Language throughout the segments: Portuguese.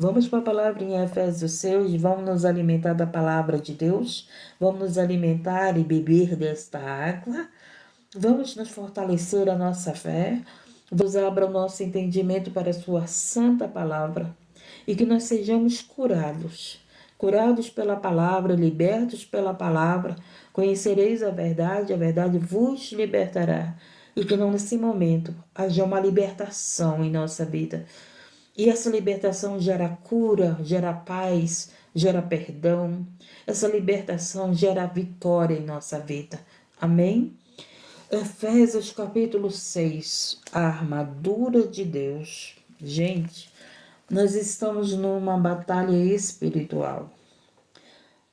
Vamos para a palavra em Efésios 6, vamos nos alimentar da palavra de Deus, vamos nos alimentar e beber desta água, vamos nos fortalecer a nossa fé, vamos abrir o nosso entendimento para a sua santa palavra e que nós sejamos curados pela palavra, libertos pela palavra, conhecereis a verdade vos libertará. E que não nesse momento haja uma libertação em nossa vida. E essa libertação gera cura, gera paz, gera perdão. Essa libertação gera vitória em nossa vida. Amém? Efésios capítulo 6, a armadura de Deus. Gente, nós estamos numa batalha espiritual.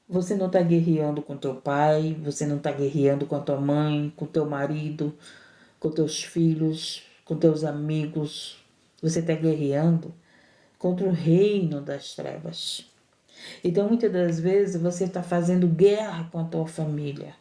Você não está guerreando com teu pai, você não está guerreando com a tua mãe, com teu marido, com teus filhos, com teus amigos. Você está guerreando contra o reino das trevas. Então, muitas das vezes, você está fazendo guerra com a tua família.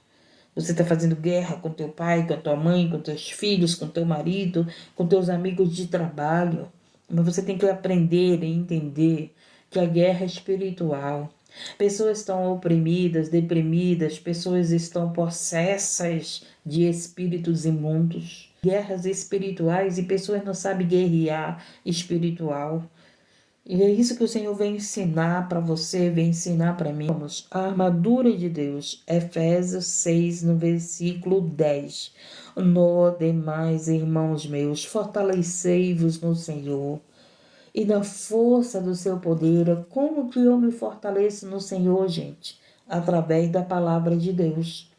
Você está fazendo guerra com teu pai, com a tua mãe, com teus filhos, com teu marido, com teus amigos de trabalho. Mas você tem que aprender e entender que a guerra é espiritual. Pessoas estão oprimidas, deprimidas, pessoas estão possessas de espíritos imundos. Guerras espirituais e pessoas não sabem guerrear espiritual. E é isso que o Senhor vem ensinar para você, vem ensinar para mim. Vamos, a armadura de Deus, Efésios 6, no versículo 10. No demais, irmãos meus, fortalecei-vos no Senhor e na força do seu poder. Como que eu me fortaleço no Senhor, gente? Através da palavra de Deus.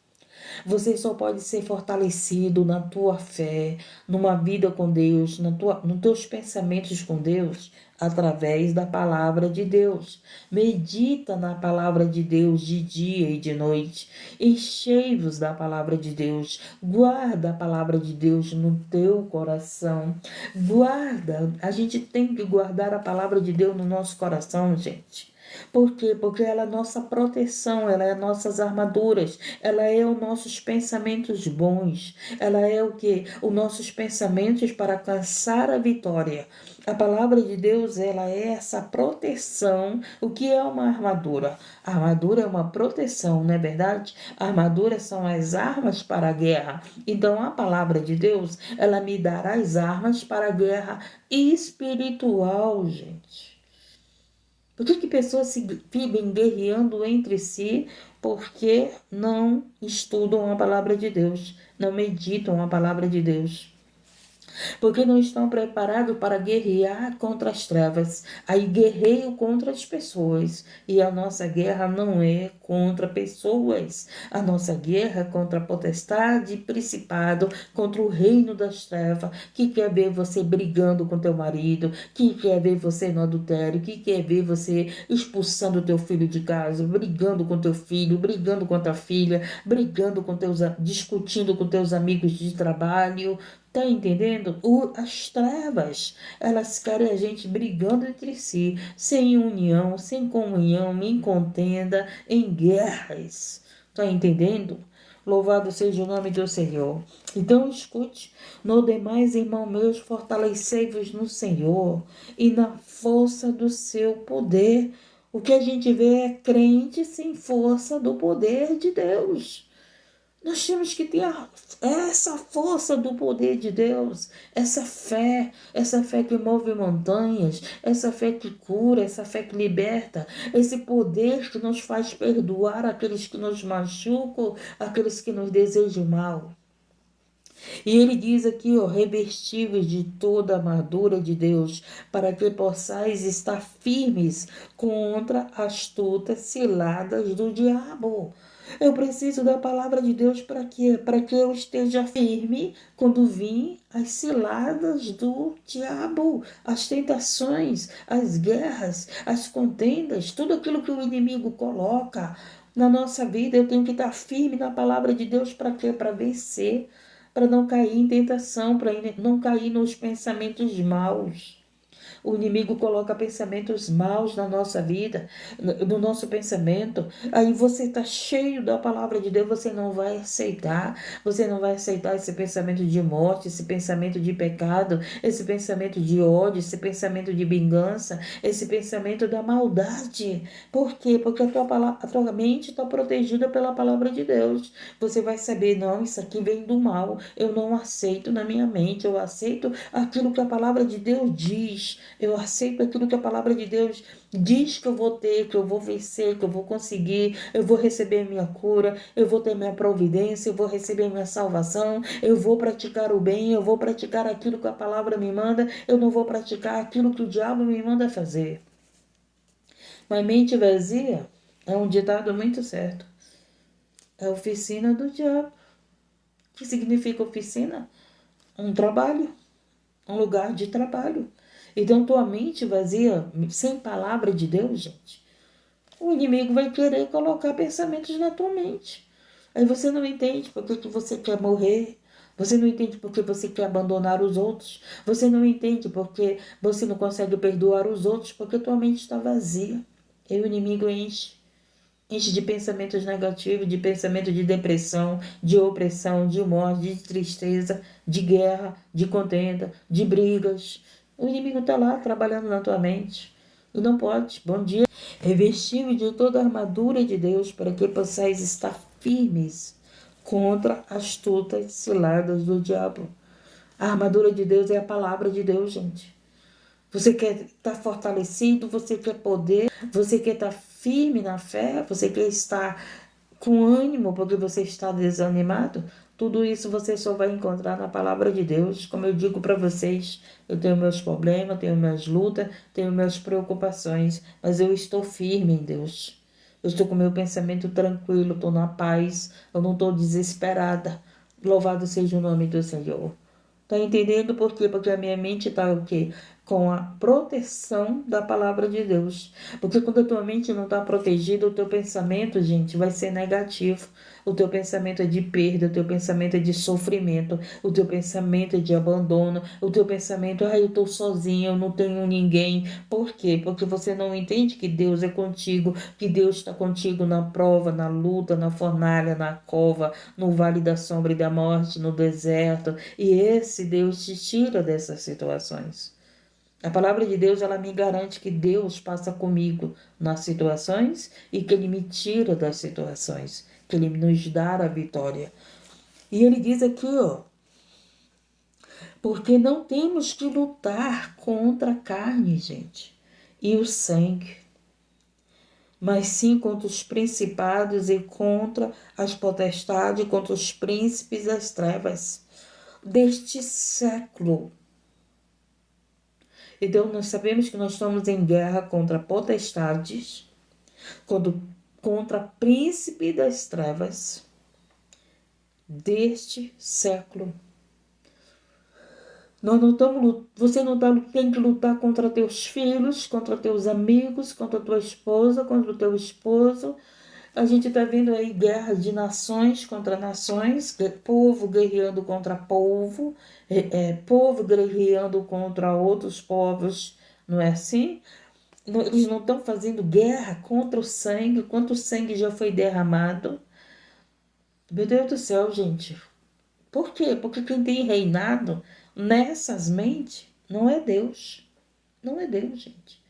Você só pode ser fortalecido na tua fé, numa vida com Deus, nos teus pensamentos com Deus, através da palavra de Deus. Medita na palavra de Deus de dia e de noite. Enchei-vos da palavra de Deus. Guarda a palavra de Deus no teu coração. Guarda. A gente tem que guardar a palavra de Deus no nosso coração, gente. Por quê? Porque ela é nossa proteção, ela é nossas armaduras, ela é os nossos pensamentos bons, ela é o que? Os nossos pensamentos para alcançar a vitória. A palavra de Deus, ela é essa proteção. O que é uma armadura? A armadura é uma proteção, não é verdade? A armadura são as armas para a guerra. Então, a palavra de Deus, ela me dará as armas para a guerra espiritual, gente. Por que pessoas se vivem guerreando entre si porque não estudam a palavra de Deus, não meditam a palavra de Deus? Porque não estão preparados para guerrear contra as trevas. Aí guerreiam contra as pessoas. E a nossa guerra não é contra pessoas. A nossa guerra é contra a potestade e principado, contra o reino das trevas, que quer ver você brigando com teu marido, que quer ver você no adultério, que quer ver você expulsando teu filho de casa, brigando com teu filho, brigando com tua filha, brigando com discutindo com teus amigos de trabalho. Tá entendendo? As trevas, elas querem a gente brigando entre si, sem união, sem comunhão, em contenda, em guerras. Tá entendendo? Louvado seja o nome do Senhor. Então escute, no demais, irmão meus, fortalecei-vos no Senhor e na força do seu poder. O que a gente vê é crente sem força do poder de Deus. Nós temos que ter essa força do poder de Deus, essa fé que move montanhas, essa fé que cura, essa fé que liberta, esse poder que nos faz perdoar aqueles que nos machucam, aqueles que nos desejam mal. E ele diz aqui, ó, revestíveis de toda a armadura de Deus, para que possais estar firmes contra as astutas ciladas do diabo. Eu preciso da palavra de Deus para quê? Para que eu esteja firme quando vir as ciladas do diabo, as tentações, as guerras, as contendas, tudo aquilo que o inimigo coloca na nossa vida. Eu tenho que estar firme na palavra de Deus para quê? Para vencer, para não cair em tentação, para não cair nos pensamentos maus. O inimigo coloca pensamentos maus na nossa vida, no nosso pensamento. Aí você está cheio da palavra de Deus, você não vai aceitar. Você não vai aceitar esse pensamento de morte, esse pensamento de pecado, esse pensamento de ódio, esse pensamento de vingança, esse pensamento da maldade. Por quê? Porque a tua mente está protegida pela palavra de Deus. Você vai saber, não, isso aqui vem do mal. Eu não aceito na minha mente. Eu aceito aquilo que a palavra de Deus diz. Eu aceito aquilo que a palavra de Deus diz que eu vou ter, que eu vou vencer, que eu vou conseguir. Eu vou receber minha cura, eu vou ter minha providência, eu vou receber minha salvação. Eu vou praticar o bem, eu vou praticar aquilo que a palavra me manda. Eu não vou praticar aquilo que o diabo me manda fazer. Mas mente vazia é um ditado muito certo. É a oficina do diabo. O que significa oficina? Um trabalho, um lugar de trabalho. Então, tua mente vazia, sem palavra de Deus, gente, o inimigo vai querer colocar pensamentos na tua mente. Aí você não entende por que você quer morrer. Você não entende por que você quer abandonar os outros. Você não entende porque você não consegue perdoar os outros, porque tua mente está vazia. E o inimigo enche de pensamentos negativos, de pensamento de depressão, de opressão, de morte, de tristeza, de guerra, de contenda, de brigas. O inimigo está lá trabalhando na tua mente. E não pode. Bom dia. Revestiu de toda a armadura de Deus para que possais estar firmes contra as astutas ciladas do diabo. A armadura de Deus é a palavra de Deus, gente. Você quer estar fortalecido, você quer poder, você quer estar firme na fé, você quer estar com ânimo porque você está desanimado. Tudo isso você só vai encontrar na palavra de Deus. Como eu digo para vocês, eu tenho meus problemas, tenho minhas lutas, tenho minhas preocupações, mas eu estou firme em Deus. Eu estou com meu pensamento tranquilo, estou na paz, eu não estou desesperada. Louvado seja o nome do Senhor. Tá entendendo por quê? Porque a minha mente está o quê? Com a proteção da palavra de Deus. Porque quando a tua mente não está protegida, o teu pensamento, gente, vai ser negativo. O teu pensamento é de perda, o teu pensamento é de sofrimento, o teu pensamento é de abandono, o teu pensamento, eu estou sozinho, eu não tenho ninguém. Por quê? Porque você não entende que Deus é contigo, que Deus está contigo na prova, na luta, na fornalha, na cova, no vale da sombra e da morte, no deserto. E esse Deus te tira dessas situações. A palavra de Deus, ela me garante que Deus passa comigo nas situações e que Ele me tira das situações, que Ele nos dá a vitória. E Ele diz aqui, porque não temos que lutar contra a carne, gente, e o sangue, mas sim contra os principados e contra as potestades, contra os príncipes das trevas deste século. Então, nós sabemos que nós estamos em guerra contra potestades, contra príncipe das trevas deste século. Você não tem que lutar contra teus filhos, contra teus amigos, contra tua esposa, contra o teu esposo. A gente está vendo aí guerras de nações contra nações, povo guerreando contra povo, povo guerreando contra outros povos, não é assim? Eles não estão fazendo guerra contra o sangue, quanto sangue já foi derramado. Meu Deus do céu, gente. Por quê? Porque quem tem reinado nessas mentes não é Deus. Não é Deus, gente.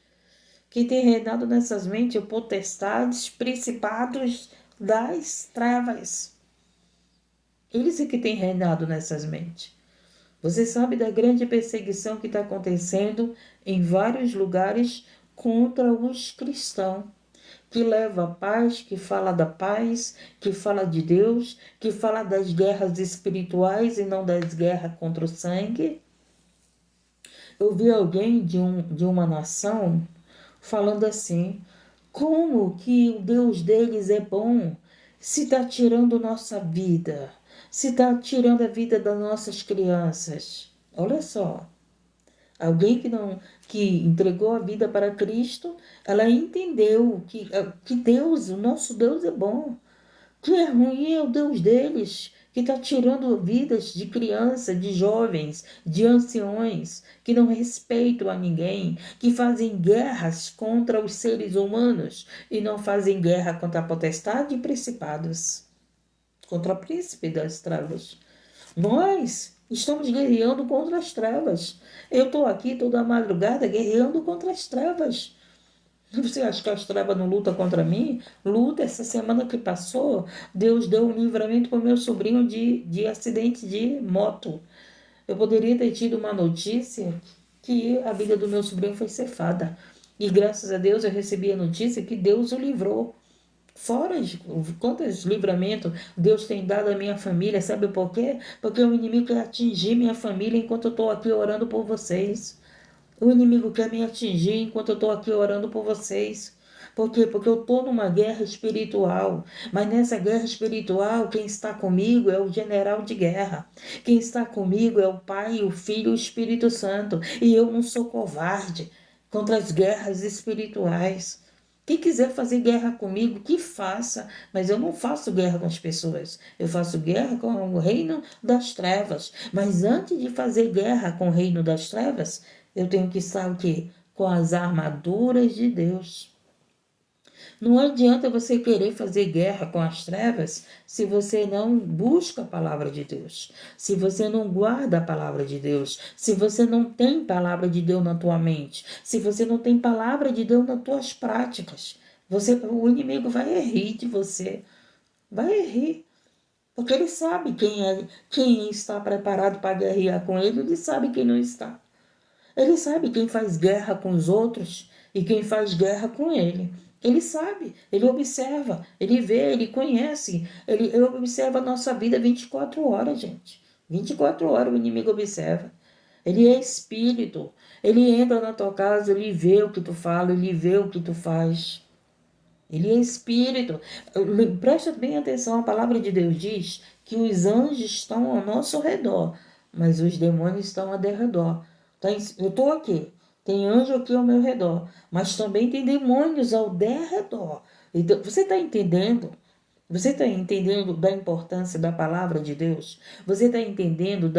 Quem tem reinado nessas mentes é potestades, principados das trevas. Eles é que têm reinado nessas mentes. Você sabe da grande perseguição que está acontecendo em vários lugares contra os cristãos, que leva a paz, que fala da paz, que fala de Deus, que fala das guerras espirituais e não das guerras contra o sangue. Eu vi alguém de uma nação falando assim, como que o Deus deles é bom se está tirando nossa vida, se está tirando a vida das nossas crianças. Olha só, alguém que entregou a vida para Cristo, ela entendeu que Deus, o nosso Deus é bom. Que é ruim é o Deus deles, que está tirando vidas de crianças, de jovens, de anciões, que não respeitam a ninguém, que fazem guerras contra os seres humanos e não fazem guerra contra a potestade e principados, contra o príncipe das trevas. Nós estamos guerreando contra as trevas. Eu estou aqui toda madrugada guerreando contra as trevas. Você acha que a trevas não luta contra mim? Luta. Essa semana que passou, Deus deu um livramento para o meu sobrinho de acidente de moto. Eu poderia ter tido uma notícia que a vida do meu sobrinho foi ceifada. E graças a Deus eu recebi a notícia que Deus o livrou. Fora de quantos livramentos Deus tem dado à minha família, sabe por quê? Porque o inimigo quer atingir minha família enquanto eu estou aqui orando por vocês. O inimigo quer me atingir enquanto eu estou aqui orando por vocês. Por quê? Porque eu estou numa guerra espiritual. Mas nessa guerra espiritual, quem está comigo é o general de guerra. Quem está comigo é o Pai, o Filho e o Espírito Santo. E eu não sou covarde contra as guerras espirituais. Quem quiser fazer guerra comigo, que faça. Mas eu não faço guerra com as pessoas. Eu faço guerra com o reino das trevas. Mas antes de fazer guerra com o reino das trevas, eu tenho que estar o quê? Com as armaduras de Deus. Não adianta você querer fazer guerra com as trevas se você não busca a palavra de Deus, se você não guarda a palavra de Deus, se você não tem palavra de Deus na tua mente, se você não tem palavra de Deus nas tuas práticas. O inimigo vai rir de você, vai rir. Porque ele sabe quem está preparado para guerrear com ele, ele sabe quem não está. Ele sabe quem faz guerra com os outros e quem faz guerra com ele. Ele sabe, ele observa, ele vê, ele conhece. Ele observa a nossa vida 24 horas, gente. 24 horas o inimigo observa. Ele é espírito. Ele entra na tua casa, ele vê o que tu fala, ele vê o que tu faz. Ele é espírito. Presta bem atenção, a palavra de Deus diz que os anjos estão ao nosso redor, mas os demônios estão ao derredor. Eu estou aqui, tem anjo aqui ao meu redor, mas também tem demônios ao derredor. Então, você está entendendo? Você está entendendo da importância da palavra de Deus? Você está entendendo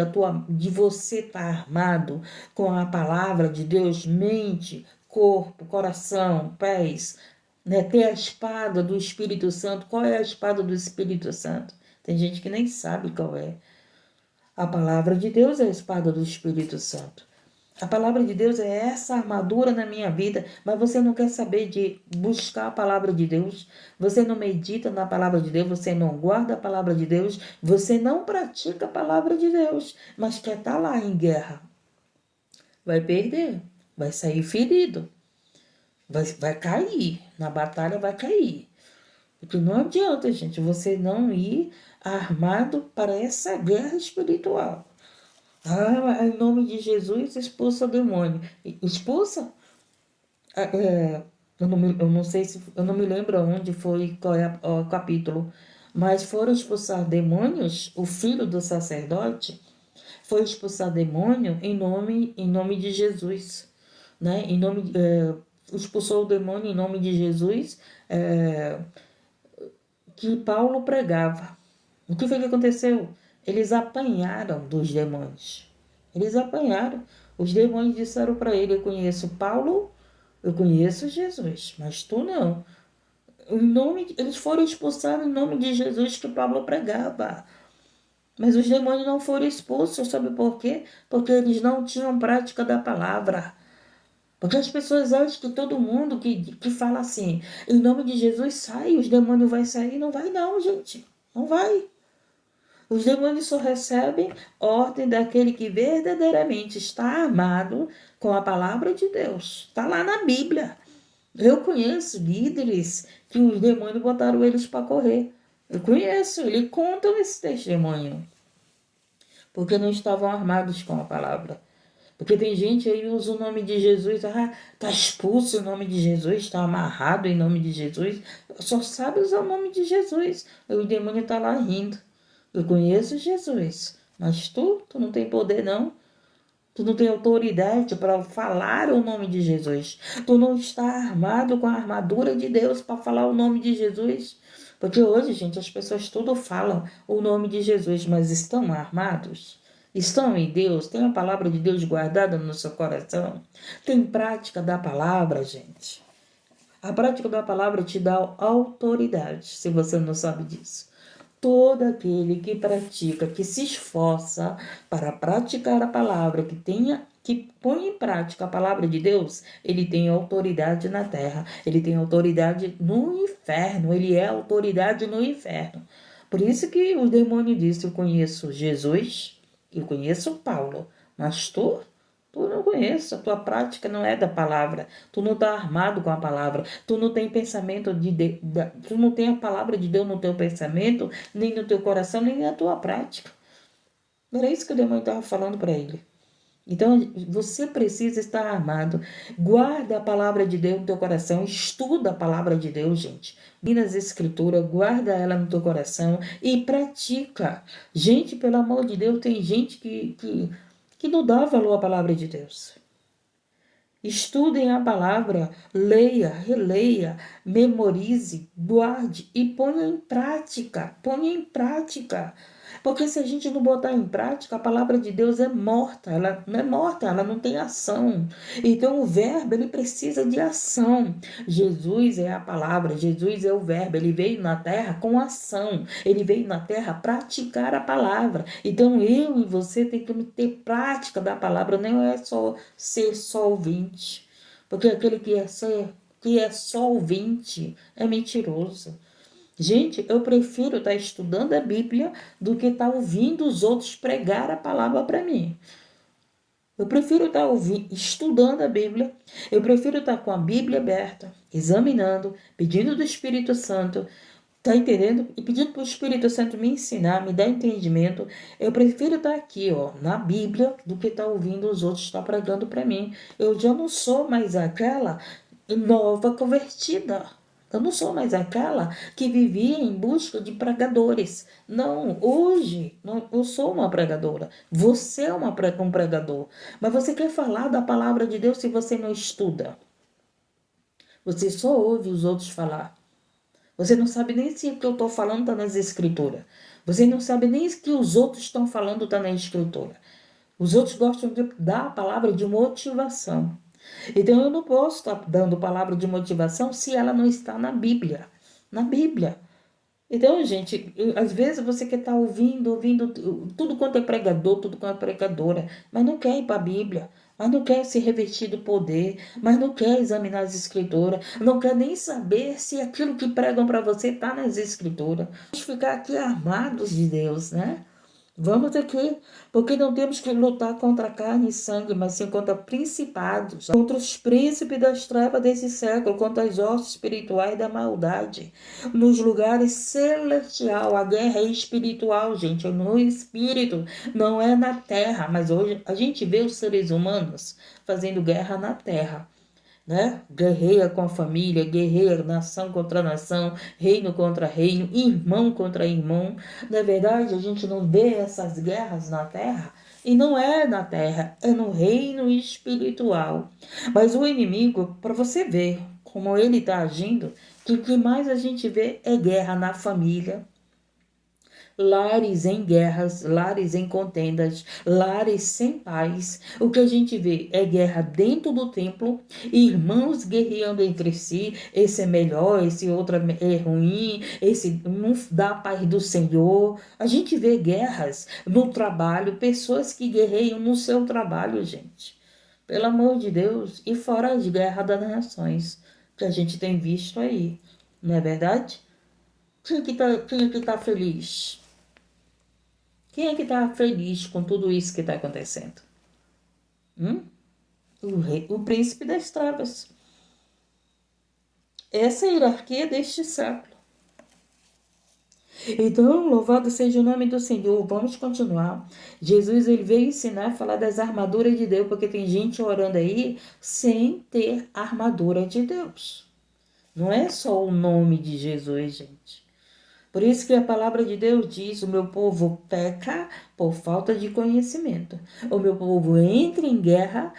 de você estar armado com a palavra de Deus? Mente, corpo, coração, pés, né? Ter a espada do Espírito Santo. Qual é a espada do Espírito Santo? Tem gente que nem sabe qual é. A palavra de Deus é a espada do Espírito Santo. A palavra de Deus é essa armadura na minha vida, mas você não quer saber de buscar a palavra de Deus, você não medita na palavra de Deus, você não guarda a palavra de Deus, você não pratica a palavra de Deus, mas quer estar lá em guerra. Vai perder, vai sair ferido, vai cair, na batalha vai cair. Porque não adianta, gente, você não ir armado para essa guerra espiritual. Em nome de Jesus, expulsa o demônio. Expulsa? Eu não sei se... Eu não me lembro onde foi, qual é o capítulo. Mas foram expulsar demônios, o filho do sacerdote foi expulsar demônio em nome de Jesus. Né? Expulsou o demônio em nome de Jesus, que Paulo pregava. O que foi que aconteceu? Eles apanharam dos demônios. Eles apanharam. Os demônios disseram para ele: eu conheço Paulo, eu conheço Jesus, mas tu não. Eles foram expulsados em nome de Jesus que Paulo pregava. Mas os demônios não foram expulsos, sabe por quê? Porque eles não tinham prática da palavra. Porque as pessoas acham que todo mundo que fala assim, em nome de Jesus sai, os demônios vão sair. Não vai não, gente. Não vai. Os demônios só recebem ordem daquele que verdadeiramente está armado com a palavra de Deus. Está lá na Bíblia. Eu conheço líderes que os demônios botaram eles para correr. Eu conheço, eles contam esse testemunho. Porque não estavam armados com a palavra. Porque tem gente aí que usa o nome de Jesus, está expulso em nome de Jesus, está amarrado em nome de Jesus. Só sabe usar o nome de Jesus. O demônio está lá rindo. Eu conheço Jesus, mas tu não tem poder não. Tu não tem autoridade para falar o nome de Jesus. Tu não está armado com a armadura de Deus para falar o nome de Jesus. Porque hoje, gente, as pessoas tudo falam o nome de Jesus, mas estão armados? Estão em Deus? Tem a palavra de Deus guardada no seu coração? Tem prática da palavra, gente? A prática da palavra te dá autoridade, se você não sabe disso. Todo aquele que pratica, que se esforça para praticar a palavra, que põe em prática a palavra de Deus, ele tem autoridade na terra, ele tem autoridade no inferno, ele é autoridade no inferno. Por isso que o demônio disse: eu conheço Jesus, eu conheço Paulo, mas tu não conheces, a tua prática não é da palavra, tu não está armado com a palavra, tu não tem pensamento tu não tem a palavra de Deus no teu pensamento, nem no teu coração, nem na tua prática. Era isso que o demônio estava falando para ele. Então, você precisa estar armado. Guarda a palavra de Deus no teu coração. Estuda a palavra de Deus, gente. Lê as escrituras, guarda ela no teu coração e pratica. Gente, pelo amor de Deus, tem gente que não dá valor à palavra de Deus. Estudem a palavra, leia, releia, memorize, guarde e ponha em prática. Ponha em prática. Porque se a gente não botar em prática, a palavra de Deus é morta. Ela não é morta, ela não tem ação. Então o verbo, ele precisa de ação. Jesus é a palavra, Jesus é o verbo. Ele veio na terra com ação. Ele veio na terra praticar a palavra. Então eu e você tem que ter prática da palavra. Não é só ser só ouvinte. Porque aquele que é só ouvinte é mentiroso. Gente, eu prefiro estar estudando a Bíblia do que estar ouvindo os outros pregar a palavra para mim. Eu prefiro estar estudando a Bíblia, eu prefiro estar com a Bíblia aberta, examinando, pedindo do Espírito Santo, tá entendendo? E pedindo para o Espírito Santo me ensinar, me dar entendimento. Eu prefiro estar aqui, ó, na Bíblia, do que estar ouvindo os outros estar pregando para mim. Eu já não sou mais aquela nova convertida. Eu não sou mais aquela que vivia em busca de pregadores. Não, hoje eu sou uma pregadora. Você é um pregador. Mas você quer falar da palavra de Deus se você não estuda? Você só ouve os outros falar. Você não sabe nem se o que eu estou falando está nas escrituras. Você não sabe nem se o que os outros estão falando está na escritura. Os outros gostam de dar a palavra de motivação. Então eu não posso estar dando palavra de motivação se ela não está na Bíblia. Na Bíblia. Então, gente, às vezes você quer estar ouvindo tudo quanto é pregador, tudo quanto é pregadora, mas não quer ir para a Bíblia, mas não quer se revestir do poder, mas não quer examinar as escrituras, não quer nem saber se aquilo que pregam para você está nas escrituras. Vamos ficar aqui armados de Deus, né? Vamos aqui, porque não temos que lutar contra carne e sangue, mas sim contra principados, contra os príncipes das trevas desse século, contra as hostes espirituais da maldade, nos lugares celestiais. A guerra é espiritual, gente, é no espírito, não é na terra. Mas hoje a gente vê os seres humanos fazendo guerra na terra. Né? Guerreia com a família, guerreia nação contra nação, reino contra reino, irmão contra irmão. Na verdade, a gente não vê essas guerras na terra, e não é na terra, é no reino espiritual. Mas o inimigo, para você ver como ele está agindo, que o que mais a gente vê é guerra na família, lares em guerras, lares em contendas, lares sem paz. O que a gente vê é guerra dentro do templo, irmãos guerreando entre si, esse é melhor, esse outro é ruim, esse não dá a paz do Senhor. A gente vê guerras no trabalho, pessoas que guerreiam no seu trabalho, gente. Pelo amor de Deus, e fora as guerras das nações, que a gente tem visto aí, não é verdade? Quem é que tá feliz? Quem é que está feliz com tudo isso que está acontecendo? O príncipe das trevas. Essa é a hierarquia deste século. Então, louvado seja o nome do Senhor. Vamos continuar. Jesus, ele veio ensinar a falar das armaduras de Deus, porque tem gente orando aí sem ter armadura de Deus. Não é só o nome de Jesus, gente. Por isso que a palavra de Deus diz: o meu povo peca por falta de conhecimento. O meu povo entra em guerra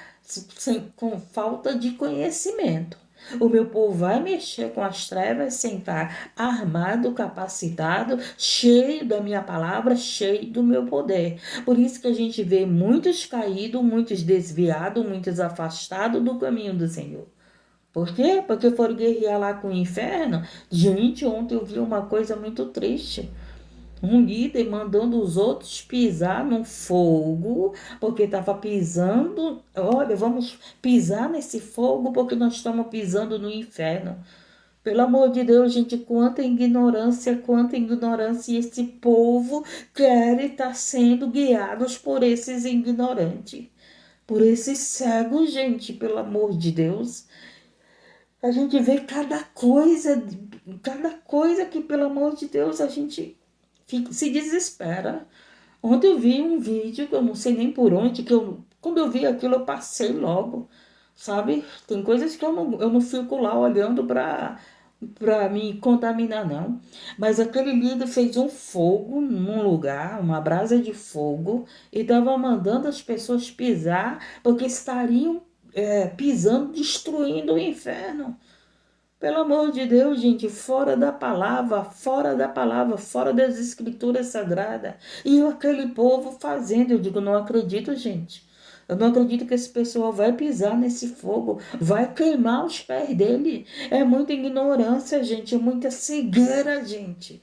com falta de conhecimento. O meu povo vai mexer com as trevas sem estar armado, capacitado, cheio da minha palavra, cheio do meu poder. Por isso que a gente vê muitos caídos, muitos desviados, muitos afastados do caminho do Senhor. Por quê? Porque foram guerrear lá com o inferno. Gente, ontem eu vi uma coisa muito triste. Um líder mandando os outros pisar no fogo, porque estava pisando. Olha, vamos pisar nesse fogo porque nós estamos pisando no inferno. Pelo amor de Deus, gente, quanta ignorância, quanta ignorância. E esse povo quer estar sendo guiados por esses ignorantes, por esses cegos, gente, pelo amor de Deus. A gente vê cada coisa que, pelo amor de Deus, a gente se desespera. Ontem eu vi um vídeo, que eu não sei nem por onde, quando eu vi aquilo eu passei logo, sabe? Tem coisas que eu não fico lá olhando para me contaminar, não. Mas aquele líder fez um fogo num lugar, uma brasa de fogo, e estava mandando as pessoas pisar, porque estariam pisando, destruindo o inferno. Pelo amor de Deus, gente, fora da palavra, fora da palavra, fora das escrituras sagradas. E aquele povo fazendo, eu digo, não acredito, gente. Eu não acredito que esse pessoal vai pisar nesse fogo, vai queimar os pés dele. É muita ignorância, gente, é muita cegueira, gente.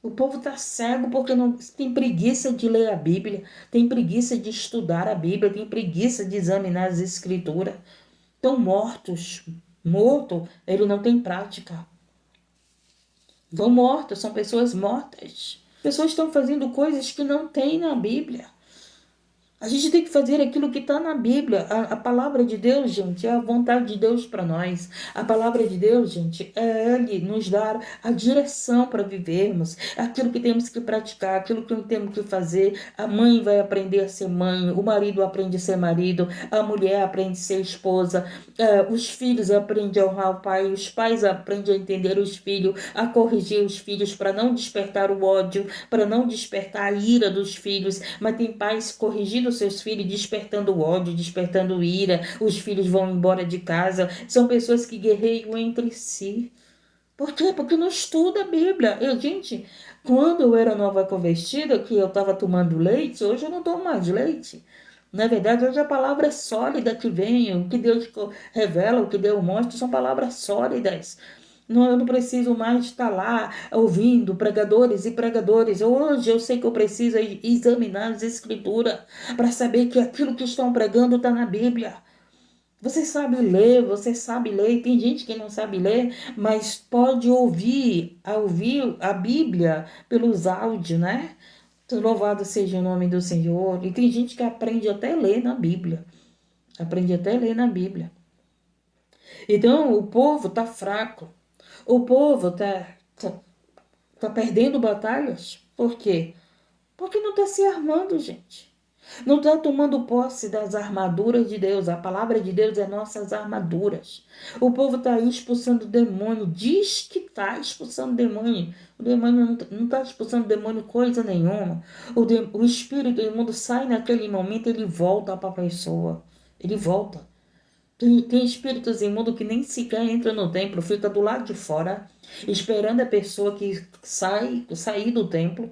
O povo está cego porque não tem preguiça de ler a Bíblia, tem preguiça de estudar a Bíblia, tem preguiça de examinar as escrituras. Estão mortos. Morto, ele não tem prática. Estão mortos, são pessoas mortas. Pessoas estão fazendo coisas que não tem na Bíblia. A gente tem que fazer aquilo que está na Bíblia. A palavra de Deus, gente, é a vontade de Deus para nós. A palavra de Deus, gente, é Ele nos dar a direção para vivermos. É aquilo que temos que praticar, aquilo que temos que fazer. A mãe vai aprender a ser mãe, o marido aprende a ser marido, a mulher aprende a ser esposa, os filhos aprendem a honrar o pai, os pais aprendem a entender os filhos, a corrigir os filhos para não despertar o ódio, para não despertar a ira dos filhos. Mas tem pais corrigindo seus filhos, despertando ódio, despertando ira, os filhos vão embora de casa, são pessoas que guerreiam entre si. Por quê? Porque não estuda a Bíblia. Gente, quando eu era nova convertida, que eu estava tomando leite, hoje eu não tomo mais leite. Na verdade, hoje a palavra é sólida que vem, o que Deus revela, o que Deus mostra, são palavras sólidas. Não, eu não preciso mais estar lá ouvindo pregadores e pregadores. Hoje eu sei que eu preciso examinar as escrituras para saber que aquilo que estão pregando está na Bíblia. Você sabe ler. Tem gente que não sabe ler, mas pode ouvir a Bíblia pelos áudios, né? Louvado seja o nome do Senhor. E tem gente que aprende até a ler na Bíblia. Aprende até a ler na Bíblia. Então, o povo está fraco. O povo tá perdendo batalhas. Por quê? Porque não está se armando, gente. Não está tomando posse das armaduras de Deus. A palavra de Deus é nossas armaduras. O povo está aí expulsando demônio. Diz que está expulsando demônio. O demônio não está expulsando demônio coisa nenhuma. O espírito imundo sai naquele momento, ele volta para a pessoa. Ele volta. Tem espíritos imundos que nem sequer entram no templo, fica do lado de fora, esperando a pessoa que sair do templo.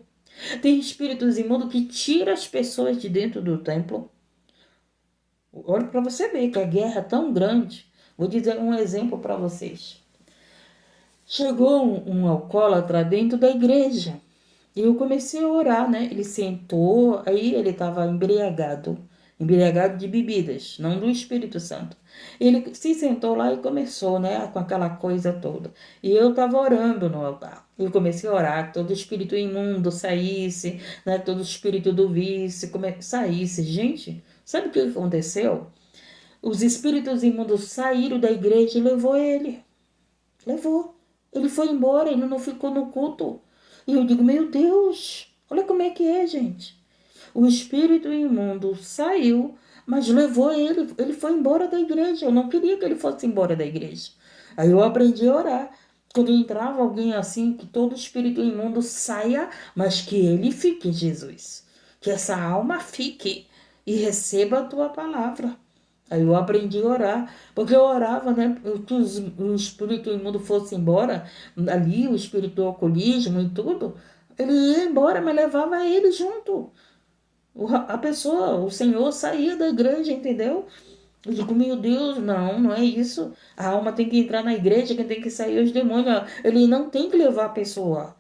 Tem espíritos imundos que tiram as pessoas de dentro do templo. Olha para você ver que a guerra é tão grande. Vou dizer um exemplo para vocês. Chegou um alcoólatra dentro da igreja. E eu comecei a orar, né? Ele sentou, aí ele estava embriagado de bebidas, não do Espírito Santo. Ele se sentou lá e começou, né, com aquela coisa toda. E eu estava orando no altar. Eu comecei a orar que todo espírito imundo saísse, né, todo espírito do vício saísse. Gente, sabe o que aconteceu? Os espíritos imundos saíram da igreja e levou ele. Levou. Ele foi embora, ele não ficou no culto. E eu digo, meu Deus, olha como é que é, gente. O espírito imundo saiu, mas levou ele. Ele foi embora da igreja. Eu não queria que ele fosse embora da igreja. Aí eu aprendi a orar. Quando entrava alguém assim, que todo espírito imundo saia, mas que ele fique, Jesus. Que essa alma fique e receba a tua palavra. Aí eu aprendi a orar, porque eu orava, né? Que o espírito imundo fosse embora, ali, o espírito do alcoolismo e tudo, ele ia embora, mas levava ele junto. A pessoa, o Senhor saía da igreja, entendeu? Eu digo, meu Deus, não, não é isso. A alma tem que entrar na igreja, quem tem que sair é os demônios. Ele não tem que levar a pessoa.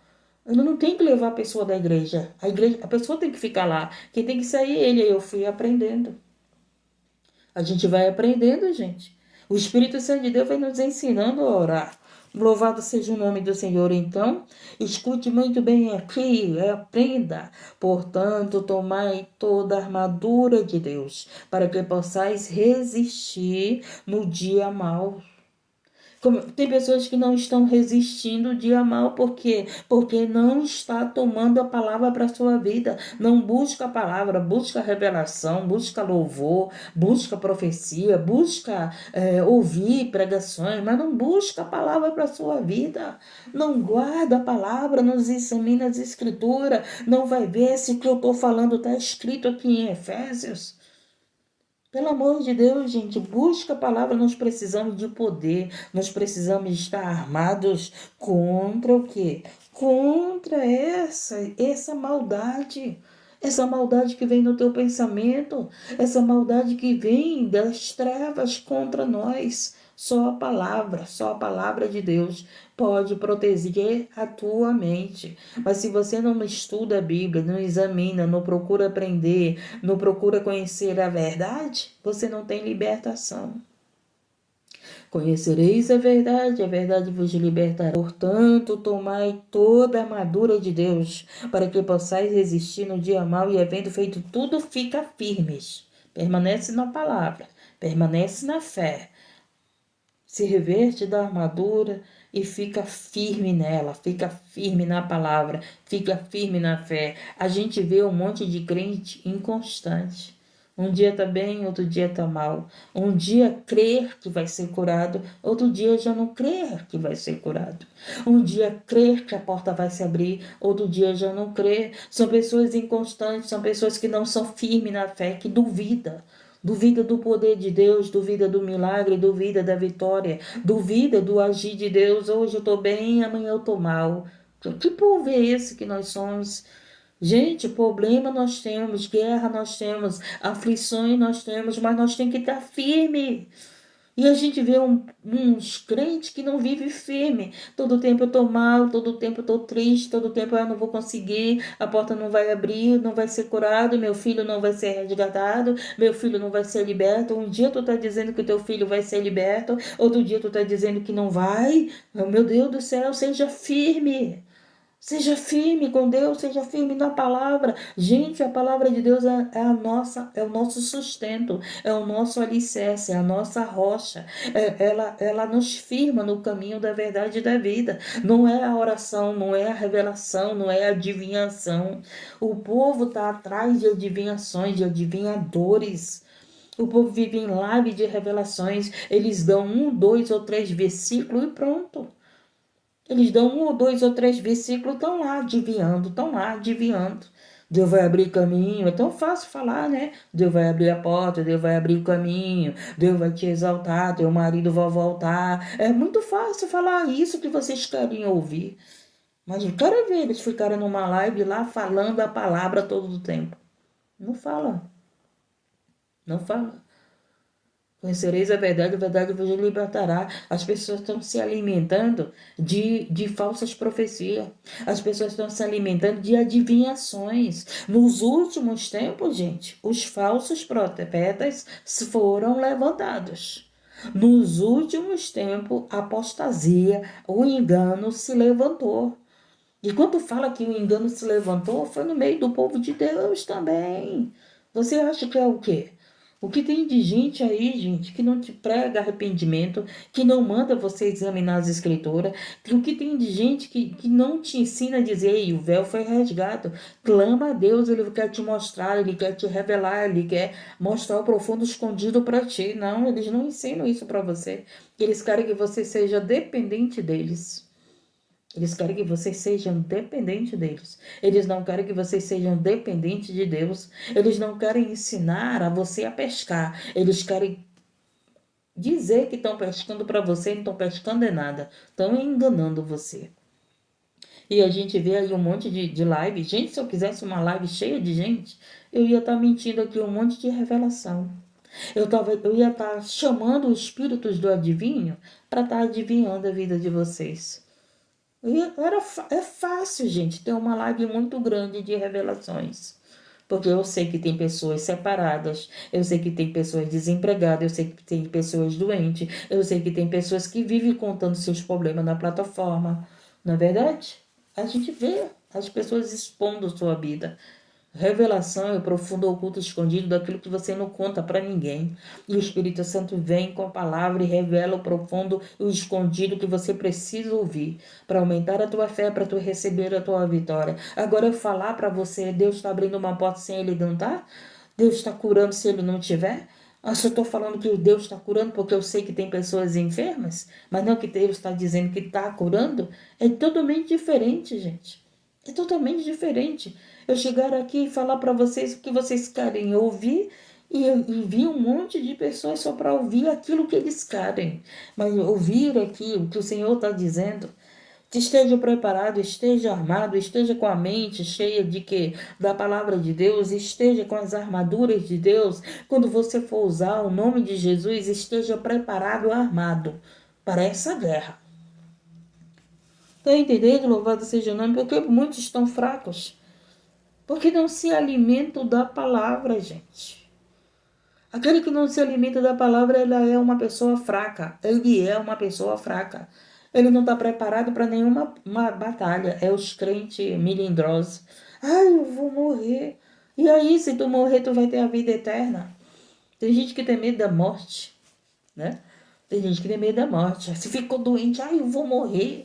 Ele não tem que levar a pessoa da igreja. A pessoa tem que ficar lá. Quem tem que sair é ele. Aí eu fui aprendendo. A gente vai aprendendo, gente. O Espírito Santo de Deus vai nos ensinando a orar. Louvado seja o nome do Senhor. Então, escute muito bem aqui, aprenda. Portanto, tomai toda a armadura de Deus, para que possais resistir no dia mau. Tem pessoas que não estão resistindo o dia mal, por quê? Porque não está tomando a palavra para a sua vida, não busca a palavra, busca a revelação, busca louvor, busca profecia, busca ouvir pregações, mas não busca a palavra para a sua vida, não guarda a palavra, não examina as escrituras, não vai ver se o que eu estou falando está escrito aqui em Efésios. Pelo amor de Deus, gente, busca a palavra. Nós precisamos de poder, nós precisamos estar armados contra o quê? Contra essa maldade. Essa maldade que vem no teu pensamento, essa maldade que vem das trevas contra nós. Só a palavra de Deus pode proteger a tua mente. Mas se você não estuda a Bíblia, não examina, não procura aprender, não procura conhecer a verdade, você não tem libertação. Conhecereis a verdade vos libertará. Portanto, tomai toda a armadura de Deus, para que possais resistir no dia mau e, havendo feito tudo, fica firmes. Permanece na palavra, permanece na fé, se reverte da armadura e fica firme nela, fica firme na palavra, fica firme na fé. A gente vê um monte de crente inconstante. Um dia tá bem, outro dia tá mal. Um dia crer que vai ser curado, outro dia já não crer que vai ser curado. Um dia crer que a porta vai se abrir, outro dia já não crer. São pessoas inconstantes, são pessoas que não são firmes na fé, que duvidam. Duvida do poder de Deus, duvida do milagre, duvida da vitória, duvida do agir de Deus. Hoje eu estou bem, amanhã eu estou mal. Que povo é esse que nós somos? Gente, problema nós temos, guerra nós temos, aflições nós temos, mas nós temos que estar firme. E a gente vê uns crentes que não vivem firme. Todo tempo eu estou mal, todo tempo eu estou triste, todo tempo eu não vou conseguir, a porta não vai abrir, não vai ser curado, meu filho não vai ser resgatado, meu filho não vai ser liberto. Um dia tu está dizendo que o teu filho vai ser liberto, outro dia tu está dizendo que não vai. Meu Deus do céu, seja firme. Seja firme com Deus, seja firme na palavra. Gente, a palavra de Deus é o nosso sustento, é o nosso alicerce, é a nossa rocha. Ela nos firma no caminho da verdade e da vida. Não é a oração, não é a revelação, não é a adivinhação. O povo está atrás de adivinhações, de adivinhadores. O povo vive em live de revelações. Eles dão 1, 2 ou 3 versículos e pronto. Eles dão 1 ou 2 ou 3 versículos, estão lá adivinhando, estão lá adivinhando. Deus vai abrir caminho, é tão fácil falar, né? Deus vai abrir a porta, Deus vai abrir o caminho, Deus vai te exaltar, teu marido vai voltar. É muito fácil falar isso que vocês querem ouvir. Mas eu quero ver eles ficarem numa live lá falando a palavra todo o tempo. Não fala, não fala. Conhecereis a verdade vos libertará. As pessoas estão se alimentando de falsas profecias. As pessoas estão se alimentando de adivinhações. Nos últimos tempos, gente, os falsos profetas foram levantados. Nos últimos tempos, a apostasia, o engano se levantou. E quando fala que o engano se levantou, foi no meio do povo de Deus também. Você acha que é o quê? O que tem de gente aí, gente, que não te prega arrependimento, que não manda você examinar as escrituras, o que tem de gente que não te ensina a dizer, ei, o véu foi rasgado, clama a Deus, ele quer te mostrar, ele quer te revelar, ele quer mostrar o profundo escondido para ti. Não, eles não ensinam isso para você, eles querem que você seja dependente deles. Eles querem que vocês sejam dependentes deles. Eles não querem que vocês sejam dependentes de Deus. Eles não querem ensinar a você a pescar. Eles querem dizer que estão pescando para você e não estão pescando é nada. Estão enganando você. E a gente vê aí um monte de live. Gente, se eu quisesse uma live cheia de gente, eu ia estar mentindo aqui um monte de revelação. Eu ia estar chamando os espíritos do adivinho para estar adivinhando a vida de vocês. É fácil, gente, ter uma live muito grande de revelações. Porque eu sei que tem pessoas separadas, eu sei que tem pessoas desempregadas, eu sei que tem pessoas doentes, eu sei que tem pessoas que vivem contando seus problemas na plataforma. Não é verdade? A gente vê as pessoas expondo sua vida. Revelação é o profundo oculto escondido daquilo que você não conta para ninguém. E o Espírito Santo vem com a palavra e revela o profundo e o escondido que você precisa ouvir para aumentar a tua fé, para tu receber a tua vitória. Agora eu falar para você, Deus está abrindo uma porta sem ele não tá? Deus está curando se ele não tiver? Ah, se eu estou falando que Deus está curando porque eu sei que tem pessoas enfermas, mas não que Deus está dizendo que está curando, é totalmente diferente, gente. É totalmente diferente. Eu chegar aqui e falar para vocês o que vocês querem ouvir e vir um monte de pessoas só para ouvir aquilo que eles querem. Mas ouvir aqui o que o Senhor está dizendo. Esteja preparado, esteja armado, esteja com a mente cheia de que da palavra de Deus, esteja com as armaduras de Deus. Quando você for usar o nome de Jesus, esteja preparado, armado para essa guerra. Está entendendo? Louvado seja o nome, porque muitos estão fracos. Porque não se alimentam da palavra, gente. Aquele que não se alimenta da palavra, ela é uma pessoa fraca. Ele é uma pessoa fraca. Ele não está preparado para nenhuma batalha. É os crentes melindrosos. Ai, eu vou morrer. E aí, se tu morrer, tu vai ter a vida eterna. Tem gente que tem medo da morte, né? Tem gente que tem medo da morte. Se ficou doente, ai, eu vou morrer.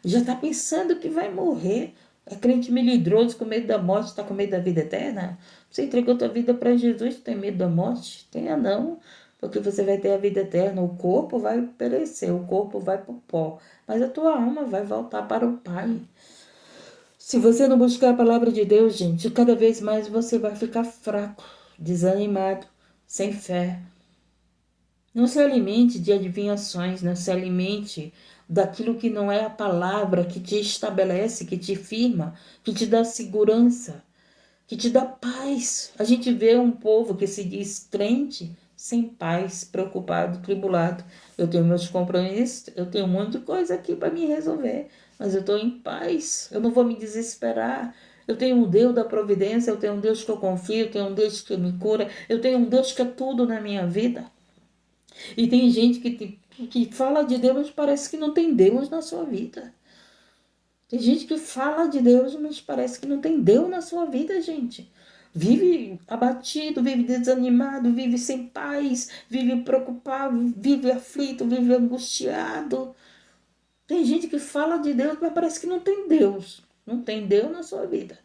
Já está pensando que vai morrer. É crente melindroso com medo da morte, está com medo da vida eterna? Você entregou tua vida para Jesus, tem medo da morte? Tenha não, porque você vai ter a vida eterna. O corpo vai perecer, o corpo vai para o pó, mas a tua alma vai voltar para o Pai. Se você não buscar a palavra de Deus, gente, cada vez mais você vai ficar fraco, desanimado, sem fé. Não se alimente de adivinhações, não se alimente daquilo que não é a palavra que te estabelece, que te firma, que te dá segurança, que te dá paz. A gente vê um povo que se diz crente, sem paz, preocupado, tribulado. Eu tenho meus compromissos, eu tenho muita coisa aqui para me resolver, mas eu estou em paz, eu não vou me desesperar. Eu tenho um Deus da providência, eu tenho um Deus que eu confio, eu tenho um Deus que me cura, eu tenho um Deus que é tudo na minha vida. E tem gente que fala de Deus, mas parece que não tem Deus na sua vida. Tem gente que fala de Deus, mas parece que não tem Deus na sua vida, gente. Vive abatido, vive desanimado, vive sem paz, vive preocupado, vive aflito, vive angustiado. Tem gente que fala de Deus, mas parece que não tem Deus. Não tem Deus na sua vida.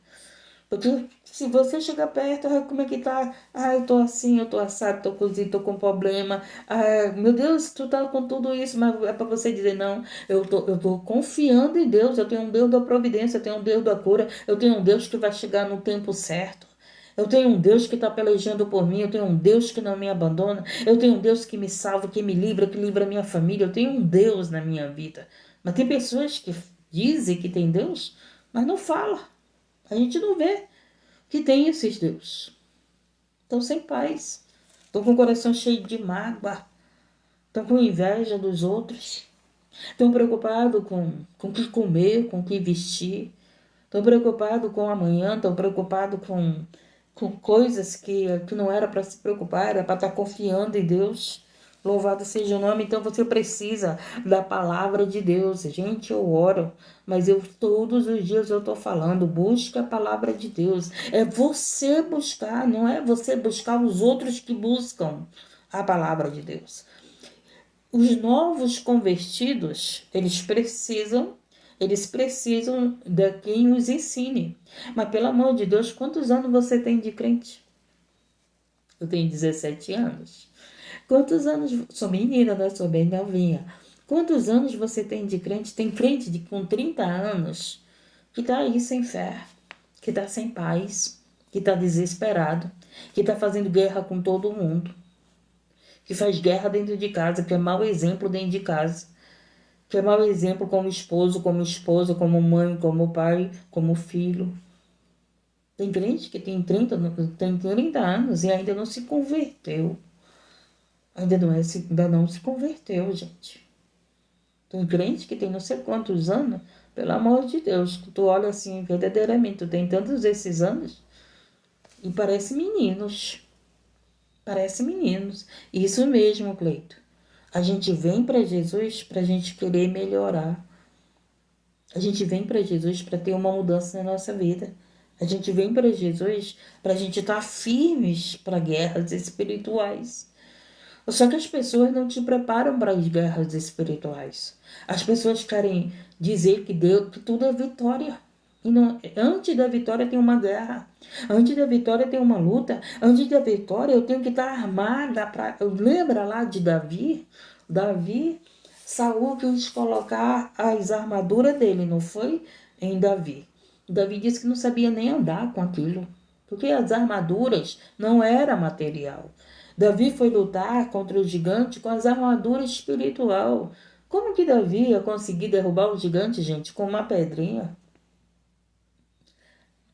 Porque se você chegar perto, como é que tá? Ah, eu tô assim, eu tô assado, tô cozido, tô com problema. Ah, meu Deus, tu tá com tudo isso, mas é para você dizer, não, eu tô confiando em Deus, eu tenho um Deus da providência, eu tenho um Deus da cura, eu tenho um Deus que vai chegar no tempo certo. Eu tenho um Deus que está pelejando por mim, eu tenho um Deus que não me abandona, eu tenho um Deus que me salva, que me livra, que livra a minha família, eu tenho um Deus na minha vida. Mas tem pessoas que dizem que tem Deus, mas não fala. A gente não vê que tem esses Deus. Estão sem paz. Estão com o coração cheio de mágoa. Estão com inveja dos outros. Estão preocupados com o que comer, com o que vestir. Estão preocupados com amanhã. Estão preocupados com coisas que não era para se preocupar. Era para estar confiando em Deus. Louvado seja o nome. Então você precisa da palavra de Deus. Gente, eu oro, mas eu todos os dias eu estou falando, busca a palavra de Deus. É você buscar, não é você buscar os outros que buscam a palavra de Deus. Os novos convertidos, eles precisam de quem os ensine. Mas pelo amor de Deus, quantos anos você tem de crente? Eu tenho 17 anos. Quantos anos... Sou menina, né? Sou bem novinha. Quantos anos você tem de crente? Tem crente com 30 anos que está aí sem fé, que está sem paz, que está desesperado, que está fazendo guerra com todo mundo, que faz guerra dentro de casa, que é mau exemplo dentro de casa, que é mau exemplo como esposo, como esposa, como mãe, como pai, como filho. Tem crente que tem 30 anos e ainda não se converteu. Ainda não se converteu, gente. Tem crente que tem não sei quantos anos, pelo amor de Deus, tu olha assim, verdadeiramente, tu tem tantos esses anos e parece meninos. Parece meninos. Isso mesmo, Cleito. A gente vem para Jesus para a gente querer melhorar. A gente vem para Jesus para ter uma mudança na nossa vida. A gente vem para Jesus para a gente estar firmes para guerras espirituais. Só que as pessoas não te preparam para as guerras espirituais. As pessoas querem dizer que tudo é vitória. E não, antes da vitória tem uma guerra. Antes da vitória tem uma luta. Antes da vitória eu tenho que estar armada. Lembra lá de Davi? Saul quis colocar as armaduras dele, não foi? Em Davi. Davi disse que não sabia nem andar com aquilo. Porque as armaduras não era material. Davi foi lutar contra o gigante com as armaduras espiritual. Como que Davi ia conseguir derrubar o gigante, gente, com uma pedrinha?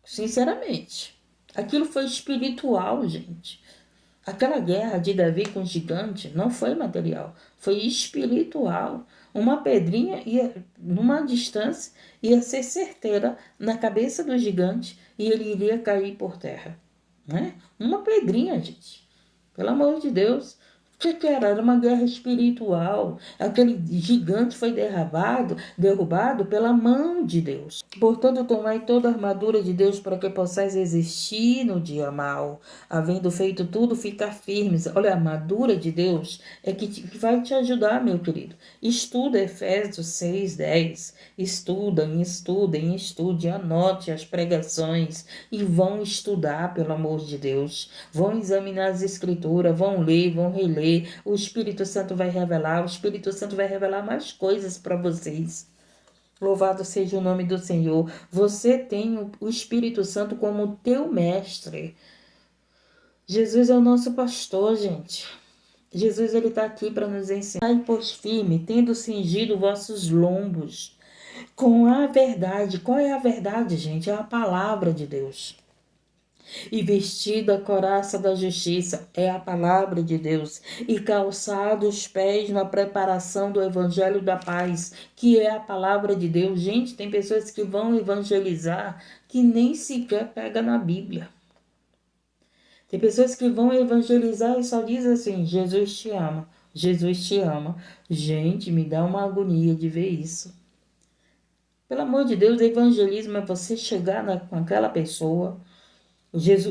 Sinceramente, aquilo foi espiritual, gente. Aquela guerra de Davi com o gigante não foi material, foi espiritual. Uma pedrinha ia, numa distância, ia ser certeira na cabeça do gigante e ele iria cair por terra. Né? Uma pedrinha, gente. Pelo amor de Deus. O que era? Era uma guerra espiritual. Aquele gigante foi derrubado pela mão de Deus. Portanto, tomai toda a armadura de Deus para que possais resistir no dia mau. Havendo feito tudo, ficar firmes. Olha, a armadura de Deus é que vai te ajudar, meu querido. Estuda Efésios 6:10. Estude, anote as pregações e vão estudar, pelo amor de Deus. Vão examinar as escrituras, vão ler, vão reler. O Espírito Santo vai revelar, mais coisas para vocês. Louvado seja o nome do Senhor. Você tem o Espírito Santo como teu mestre. Jesus é o nosso pastor, gente. Jesus, ele está aqui para nos ensinar. E pois firme, tendo cingido vossos lombos com a verdade. Qual é a verdade, gente? É a palavra de Deus. E vestido a couraça da justiça, é a palavra de Deus, e calçado os pés na preparação do evangelho da paz, que é a palavra de Deus. Gente, tem pessoas que vão evangelizar que nem sequer pega na Bíblia. Tem pessoas que vão evangelizar e só diz assim: Jesus te ama, Jesus te ama. Gente, me dá uma agonia de ver isso. Pelo amor de Deus, evangelismo é você chegar com aquela pessoa.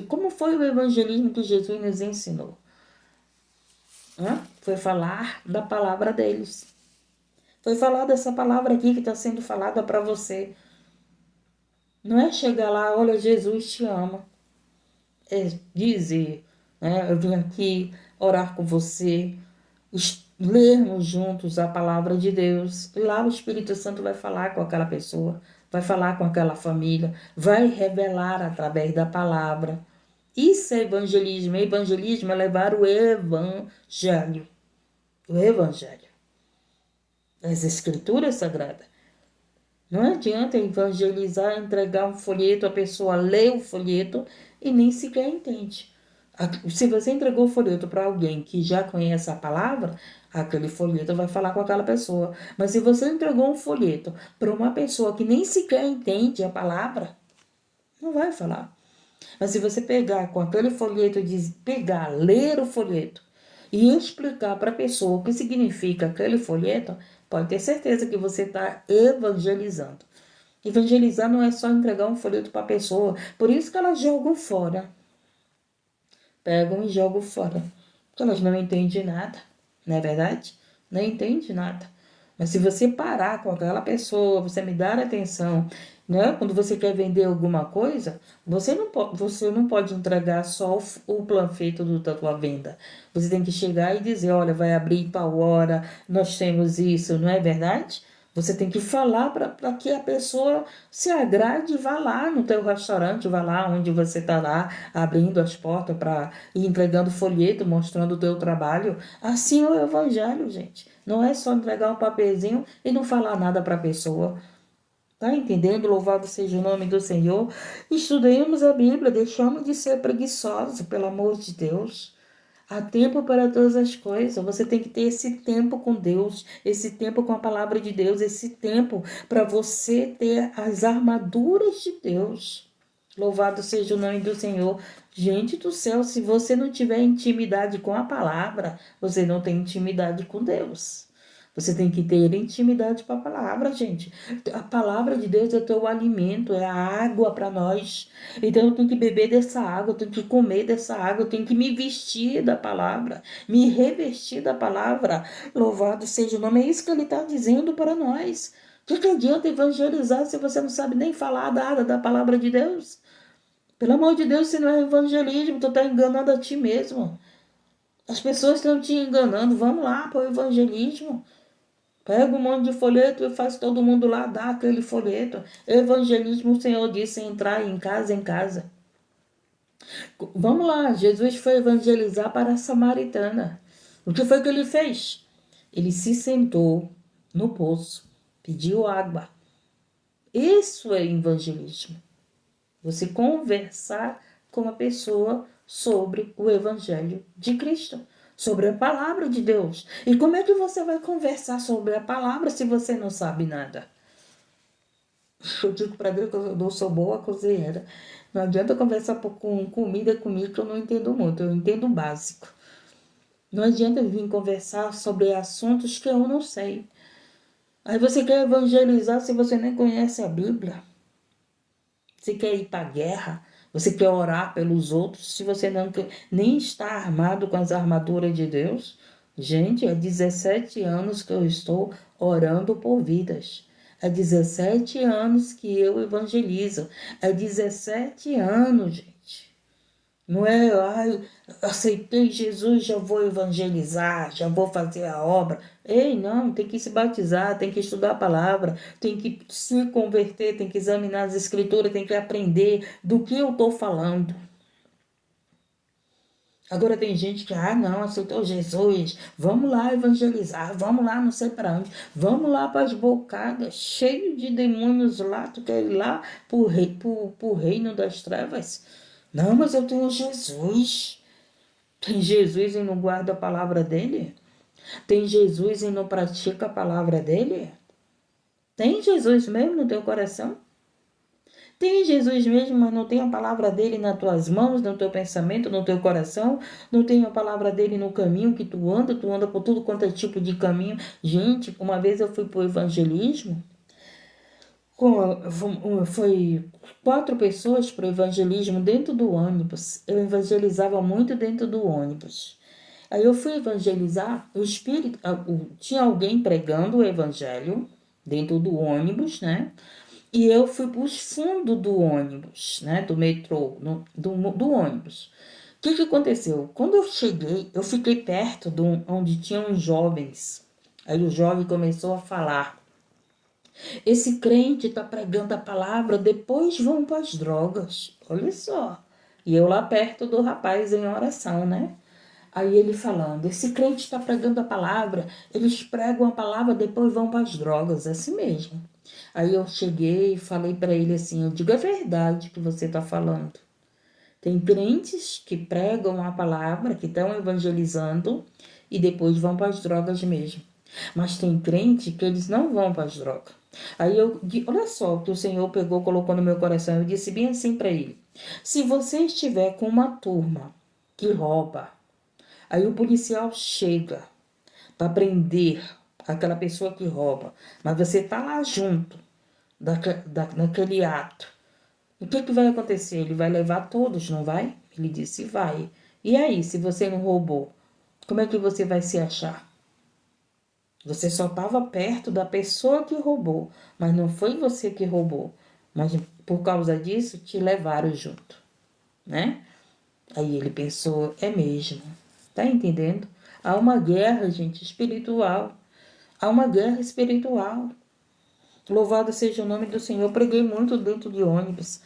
Como foi o evangelismo que Jesus nos ensinou? Foi falar da palavra deles. Foi falar dessa palavra aqui que está sendo falada para você. Não é chegar lá, olha, Jesus te ama. É dizer, eu vim aqui orar com você, lermos juntos a palavra de Deus. E lá o Espírito Santo vai falar com aquela pessoa, vai falar com aquela família, vai revelar através da palavra. Isso é evangelismo. Evangelismo é levar o evangelho. O evangelho. As escrituras sagradas. Não adianta evangelizar, entregar um folheto, a pessoa lê o folheto e nem sequer entende. Se você entregou o folheto para alguém que já conhece a palavra, aquele folheto vai falar com aquela pessoa. Mas se você entregou um folheto para uma pessoa que nem sequer entende a palavra, não vai falar. Mas se você pegar com aquele folheto, ler o folheto e explicar para a pessoa o que significa aquele folheto, pode ter certeza que você está evangelizando. Evangelizar não é só entregar um folheto para a pessoa. Por isso que elas jogam fora. Pegam e jogam fora. Porque elas não entendem nada. Não é verdade? Não entendem nada. Mas se você parar com aquela pessoa, você me dar atenção, né? Quando você quer vender alguma coisa, você não pode entregar só o panfleto da tua venda. Você tem que chegar e dizer, olha, vai abrir tal hora, nós temos isso, não é verdade? Você tem que falar para que a pessoa se agrade e vá lá no teu restaurante, vá lá onde você está lá, abrindo as portas para ir entregando folheto, mostrando o teu trabalho. Assim é o evangelho, gente. Não é só entregar um papelzinho e não falar nada para a pessoa. Tá entendendo? Louvado seja o nome do Senhor. Estudemos a Bíblia, deixamos de ser preguiçosos, pelo amor de Deus. Há tempo para todas as coisas. Você tem que ter esse tempo com Deus, esse tempo com a palavra de Deus, esse tempo para você ter as armaduras de Deus. Louvado seja o nome do Senhor. Gente do céu, se você não tiver intimidade com a palavra, você não tem intimidade com Deus. Você tem que ter intimidade com a palavra, gente. A palavra de Deus é o teu alimento, é a água para nós. Então eu tenho que beber dessa água, eu tenho que comer dessa água, eu tenho que me vestir da palavra, me revestir da palavra. Louvado seja o nome. É isso que ele está dizendo para nós. O que adianta evangelizar se você não sabe nem falar nada da palavra de Deus? Pelo amor de Deus, se não é evangelismo, tu está enganando a ti mesmo. As pessoas estão te enganando. Vamos lá para o evangelismo. Pega um monte de folheto e faz todo mundo lá dar aquele folheto. Evangelismo, o Senhor disse, entrar em casa em casa. Vamos lá, Jesus foi evangelizar para a samaritana. O que foi que ele fez? Ele se sentou no poço, pediu água. Isso é evangelismo. Você conversar com a pessoa sobre o evangelho de Cristo, sobre a palavra de Deus. E como é que você vai conversar sobre a palavra se você não sabe nada? Eu digo para Deus que eu não sou boa cozinheira. Não adianta conversar com comida comigo que eu não entendo muito, eu entendo o básico. Não adianta vir conversar sobre assuntos que eu não sei. Aí você quer evangelizar se você nem conhece a Bíblia. Você quer ir para a guerra, você quer orar pelos outros, se você não nem está armado com as armaduras de Deus. Gente, há 17 anos que eu estou orando por vidas. Há 17 anos que eu evangelizo. Há 17 anos, gente. Não é, ai, aceitei Jesus, já vou evangelizar, já vou fazer a obra. Ei, não, tem que se batizar, tem que estudar a palavra, tem que se converter, tem que examinar as escrituras, tem que aprender do que eu estou falando. Agora tem gente que, não, aceitou Jesus, vamos lá evangelizar, vamos lá não sei para onde, vamos lá para as bocadas, cheio de demônios lá, tu quer ir lá pro reino das trevas? Não, mas eu tenho Jesus. Tem Jesus e não guarda a palavra dele? Tem Jesus e não pratica a palavra dele? Tem Jesus mesmo no teu coração? Tem Jesus mesmo, mas não tem a palavra dele nas tuas mãos, no teu pensamento, no teu coração? Não tem a palavra dele no caminho que tu anda por tudo quanto é tipo de caminho. Gente, uma vez eu fui para o evangelismo, foi 4 pessoas para o evangelismo dentro do ônibus. Eu evangelizava muito dentro do ônibus. Aí eu fui evangelizar, tinha alguém pregando o evangelho dentro do ônibus, né? E eu fui para os fundos do ônibus, né? Do metrô, do ônibus. O que aconteceu? Quando eu cheguei, eu fiquei perto onde tinham os jovens. Aí o jovem começou a falar. Esse crente está pregando a palavra, depois vão para as drogas. Olha só. E eu lá perto do rapaz em oração, né? Aí ele falando, esse crente está pregando a palavra, eles pregam a palavra, depois vão para as drogas, é assim mesmo. Aí eu cheguei e falei para ele assim, eu digo, é verdade que você está falando. Tem crentes que pregam a palavra, que estão evangelizando e depois vão para as drogas mesmo. Mas tem crente que eles não vão para as drogas. Aí olha só o que o Senhor pegou, colocou no meu coração, eu disse bem assim para ele, se você estiver com uma turma que rouba, aí o policial chega para prender aquela pessoa que rouba, mas você está lá junto naquele ato. O que vai acontecer? Ele vai levar todos, não vai? Ele disse, vai. E aí, se você não roubou, como é que você vai se achar? Você só estava perto da pessoa que roubou, mas não foi você que roubou. Mas por causa disso, te levaram junto, né? Aí ele pensou, é mesmo. Tá entendendo? Há uma guerra, gente, espiritual. Há uma guerra espiritual. Louvado seja o nome do Senhor. Eu preguei muito dentro de ônibus.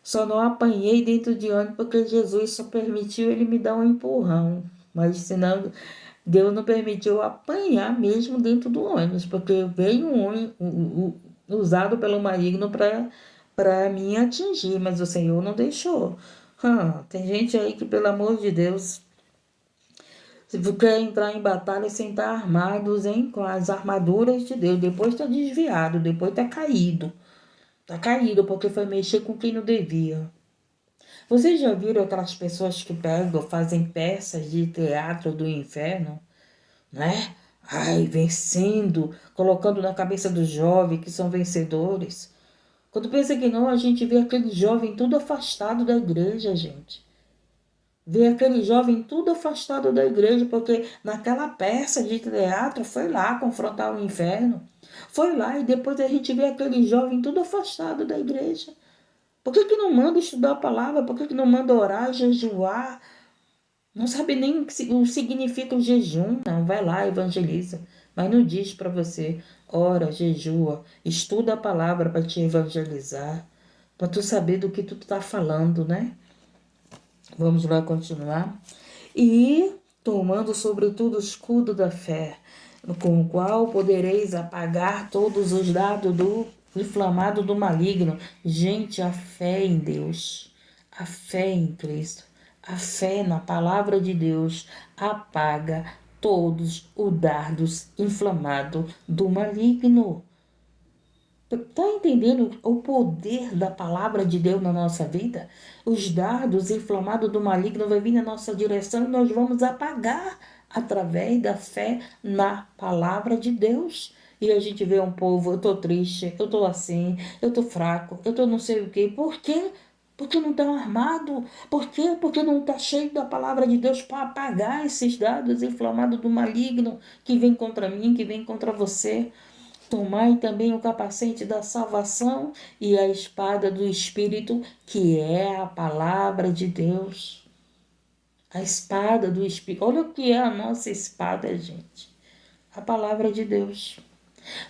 Só não apanhei dentro de ônibus porque Jesus só permitiu ele me dar um empurrão. Mas senão Deus não permitiu eu apanhar mesmo dentro do ônibus, porque veio usado pelo maligno para me atingir, mas o Senhor não deixou. Tem gente aí que, pelo amor de Deus, se quer entrar em batalha sem estar armados, hein, com as armaduras de Deus, depois está desviado, depois está caído. Está caído porque foi mexer com quem não devia. Vocês já viram aquelas pessoas que pegam, fazem peças de teatro do inferno, né? Ai, vencendo, colocando na cabeça do jovem que são vencedores. Quando pensa que não, a gente vê aquele jovem tudo afastado da igreja, gente. Vê aquele jovem tudo afastado da igreja, porque naquela peça de teatro foi lá confrontar o inferno. Foi lá e depois a gente vê aquele jovem tudo afastado da igreja. Por que não manda estudar a palavra? Por que não manda orar, jejuar? Não sabe nem o que significa o jejum. Não, vai lá, evangeliza. Mas não diz para você, ora, jejua, estuda a palavra para te evangelizar, para tu saber do que tu tá falando, né? Vamos lá continuar. E tomando sobretudo o escudo da fé, com o qual podereis apagar todos os dados do inflamado do maligno. Gente, a fé em Deus, a fé em Cristo, a fé na palavra de Deus apaga todos os dardos inflamados do maligno. Está entendendo o poder da palavra de Deus na nossa vida? Os dardos inflamados do maligno vai vir na nossa direção e nós vamos apagar através da fé na palavra de Deus. E a gente vê um povo, eu estou triste, eu estou assim, eu estou fraco, eu estou não sei o quê. Por quê? Porque não está armado. Por quê? Porque não está cheio da palavra de Deus para apagar esses dardos inflamados do maligno que vem contra mim, que vem contra você. Tomai também o capacete da salvação e a espada do Espírito, que é a palavra de Deus. A espada do Espírito. Olha o que é a nossa espada, gente. A palavra de Deus.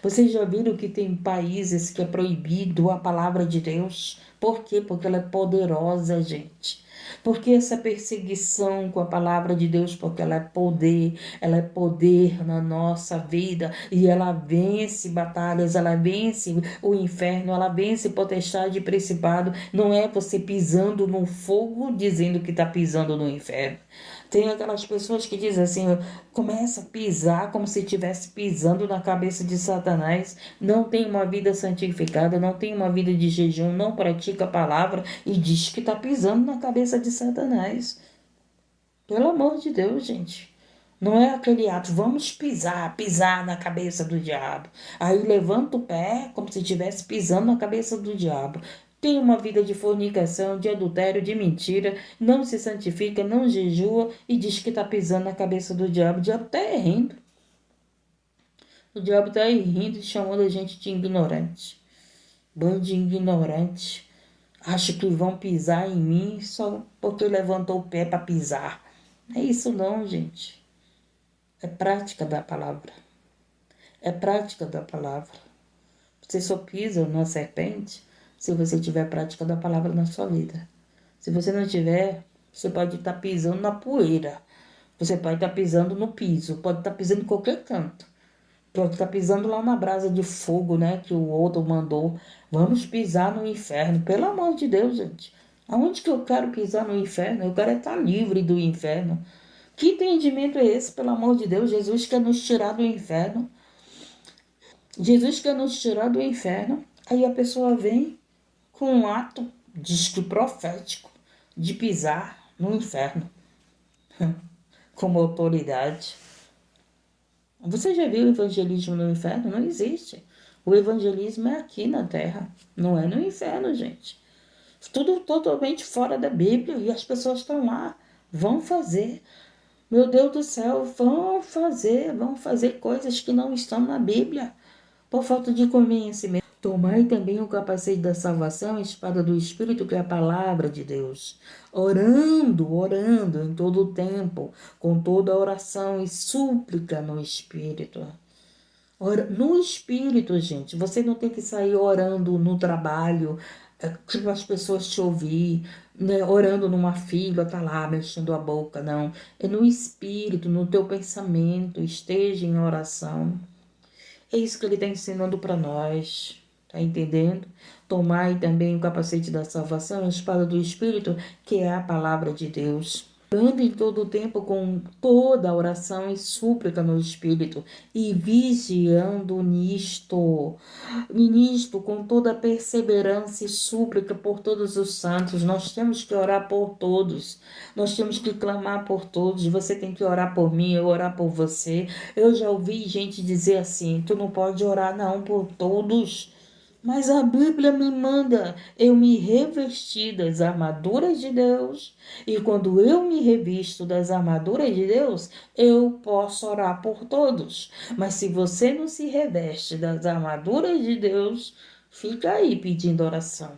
Vocês já viram que tem países que é proibido a palavra de Deus? Por quê? Porque ela é poderosa, gente. Porque essa perseguição com a palavra de Deus, porque ela é poder na nossa vida e ela vence batalhas, ela vence o inferno, ela vence potestade e principado. Não é você pisando no fogo dizendo que está pisando no inferno. Tem aquelas pessoas que dizem assim, começa a pisar como se estivesse pisando na cabeça de Satanás, não tem uma vida santificada, não tem uma vida de jejum, não pratica a palavra e diz que está pisando na cabeça de Satanás. Pelo amor de Deus, gente. Não é aquele ato, vamos pisar na cabeça do diabo. Aí levanta o pé como se estivesse pisando na cabeça do diabo. Tem uma vida de fornicação, de adultério, de mentira, não se santifica, não jejua e diz que está pisando na cabeça do diabo. O diabo está rindo. O diabo está rindo e chamando a gente de ignorante. Bando de ignorante. Acho que vão pisar em mim só porque levantou o pé para pisar. Não é isso não, gente. É prática da palavra. É prática da palavra. Você só pisa numa serpente se você tiver prática da palavra na sua vida. Se você não tiver, você pode estar pisando na poeira. Você pode estar pisando no piso. Pode estar pisando em qualquer canto. Pode estar pisando lá na brasa de fogo, né? Que o outro mandou. Vamos pisar no inferno. Pelo amor de Deus, gente. Aonde que eu quero pisar no inferno? Eu quero estar livre do inferno. Que entendimento é esse, pelo amor de Deus? Jesus quer nos tirar do inferno. Jesus quer nos tirar do inferno. Aí a pessoa vem com um ato, diz que profético, de pisar no inferno. Como autoridade. Você já viu o evangelismo no inferno? Não existe. O evangelismo é aqui na terra. Não é no inferno, gente. Tudo totalmente fora da Bíblia. E as pessoas estão lá. Vão fazer. Meu Deus do céu, vão fazer coisas que não estão na Bíblia, por falta de conhecimento. Tomai também o capacete da salvação, a espada do Espírito, que é a palavra de Deus. Orando em todo o tempo, com toda oração e súplica no Espírito. No espírito, gente. Você não tem que sair orando no trabalho, tipo as pessoas te ouvir, né? Orando numa fila, tá lá mexendo a boca, não. É no espírito, no teu pensamento, esteja em oração. É isso que ele está ensinando para nós. Tá entendendo? Tomai também o capacete da salvação, a espada do Espírito, que é a palavra de Deus. Orando em todo o tempo com toda a oração e súplica no Espírito, e vigiando nisto, com toda a perseverança e súplica por todos os santos. Nós temos que orar por todos, nós temos que clamar por todos. Você tem que orar por mim, eu orar por você. Eu já ouvi gente dizer assim: tu não pode orar não por todos. Mas a Bíblia me manda eu me revestir das armaduras de Deus. E quando eu me revisto das armaduras de Deus, eu posso orar por todos. Mas se você não se reveste das armaduras de Deus, fica aí pedindo oração.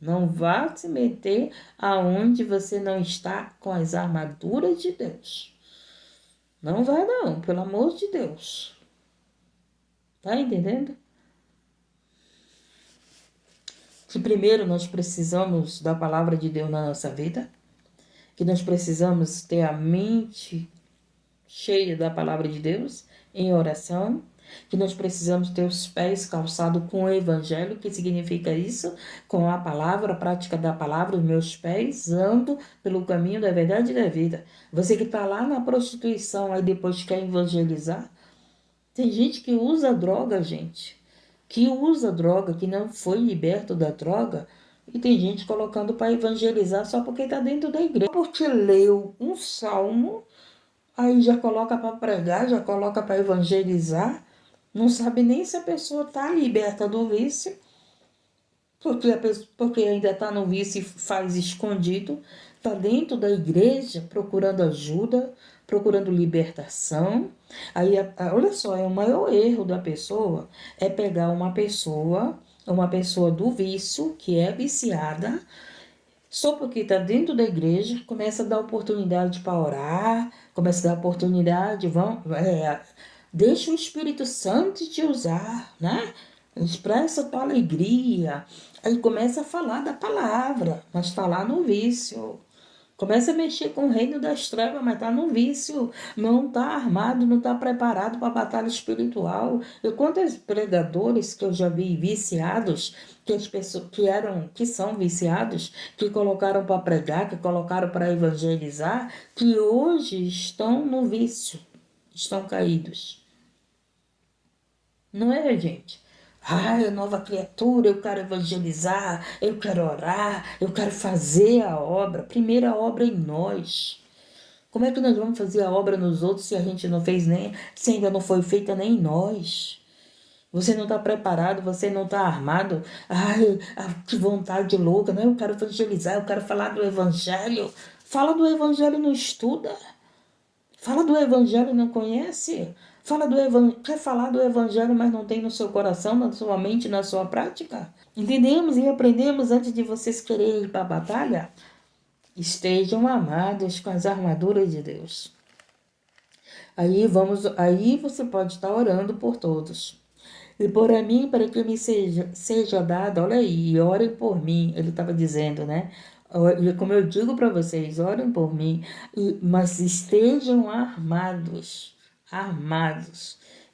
Não vá se meter aonde você não está com as armaduras de Deus. Não vai não, pelo amor de Deus. Tá entendendo? Que primeiro nós precisamos da palavra de Deus na nossa vida, que nós precisamos ter a mente cheia da palavra de Deus em oração, que nós precisamos ter os pés calçados com o evangelho. Que significa isso? Com a palavra, a prática da palavra. Os meus pés andam pelo caminho da verdade e da vida. Você que está lá na prostituição, aí depois quer evangelizar. Tem gente que usa droga, gente, que usa droga, que não foi liberto da droga, e tem gente colocando para evangelizar só porque está dentro da igreja. Porque leu um salmo, aí já coloca para pregar, já coloca para evangelizar, não sabe nem se a pessoa está liberta do vício, porque ainda está no vício e faz escondido, está dentro da igreja procurando ajuda, procurando libertação. Aí, olha só, é o maior erro da pessoa, é pegar uma pessoa do vício, que é viciada, só porque está dentro da igreja, começa a dar oportunidade para orar, começa a dar oportunidade, deixa o Espírito Santo te usar, né? Expressa a tua alegria. Aí começa a falar da palavra, mas está lá no vício. Começa a mexer com o reino das trevas, mas está no vício. Não está armado, não está preparado para a batalha espiritual. E quantos pregadores que eu já vi viciados, que as pessoas que são viciados, que colocaram para pregar, que colocaram para evangelizar, que hoje estão no vício, estão caídos. Não é, gente? Ai, nova criatura, eu quero evangelizar, eu quero orar, eu quero fazer a obra. Primeira obra em nós. Como é que nós vamos fazer a obra nos outros se a gente não fez nem, se ainda não foi feita nem em nós? Você não está preparado, você não está armado. Ai, que vontade louca, né? Eu quero evangelizar, eu quero falar do evangelho. Fala do evangelho, não estuda. Fala do evangelho, não conhece? Quer falar do evangelho, mas não tem no seu coração, na sua mente, na sua prática? Entendemos e aprendemos antes de vocês quererem ir para a batalha? Estejam armados com as armaduras de Deus. Aí você pode estar orando por todos. E por mim, para que me seja dado, olha aí, orem por mim, ele estava dizendo, né? Como eu digo para vocês, orem por mim, mas estejam armados.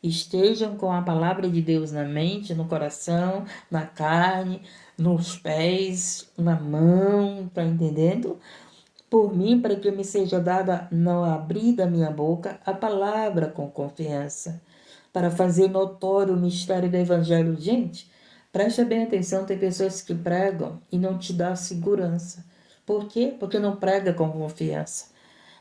Estejam com a palavra de Deus na mente, no coração, na carne, nos pés, na mão, tá entendendo? Por mim, para que me seja dada não abrir da minha boca a palavra com confiança, para fazer notório o mistério do evangelho. Gente, preste bem atenção, tem pessoas que pregam e não te dá segurança. Por quê? Porque não prega com confiança.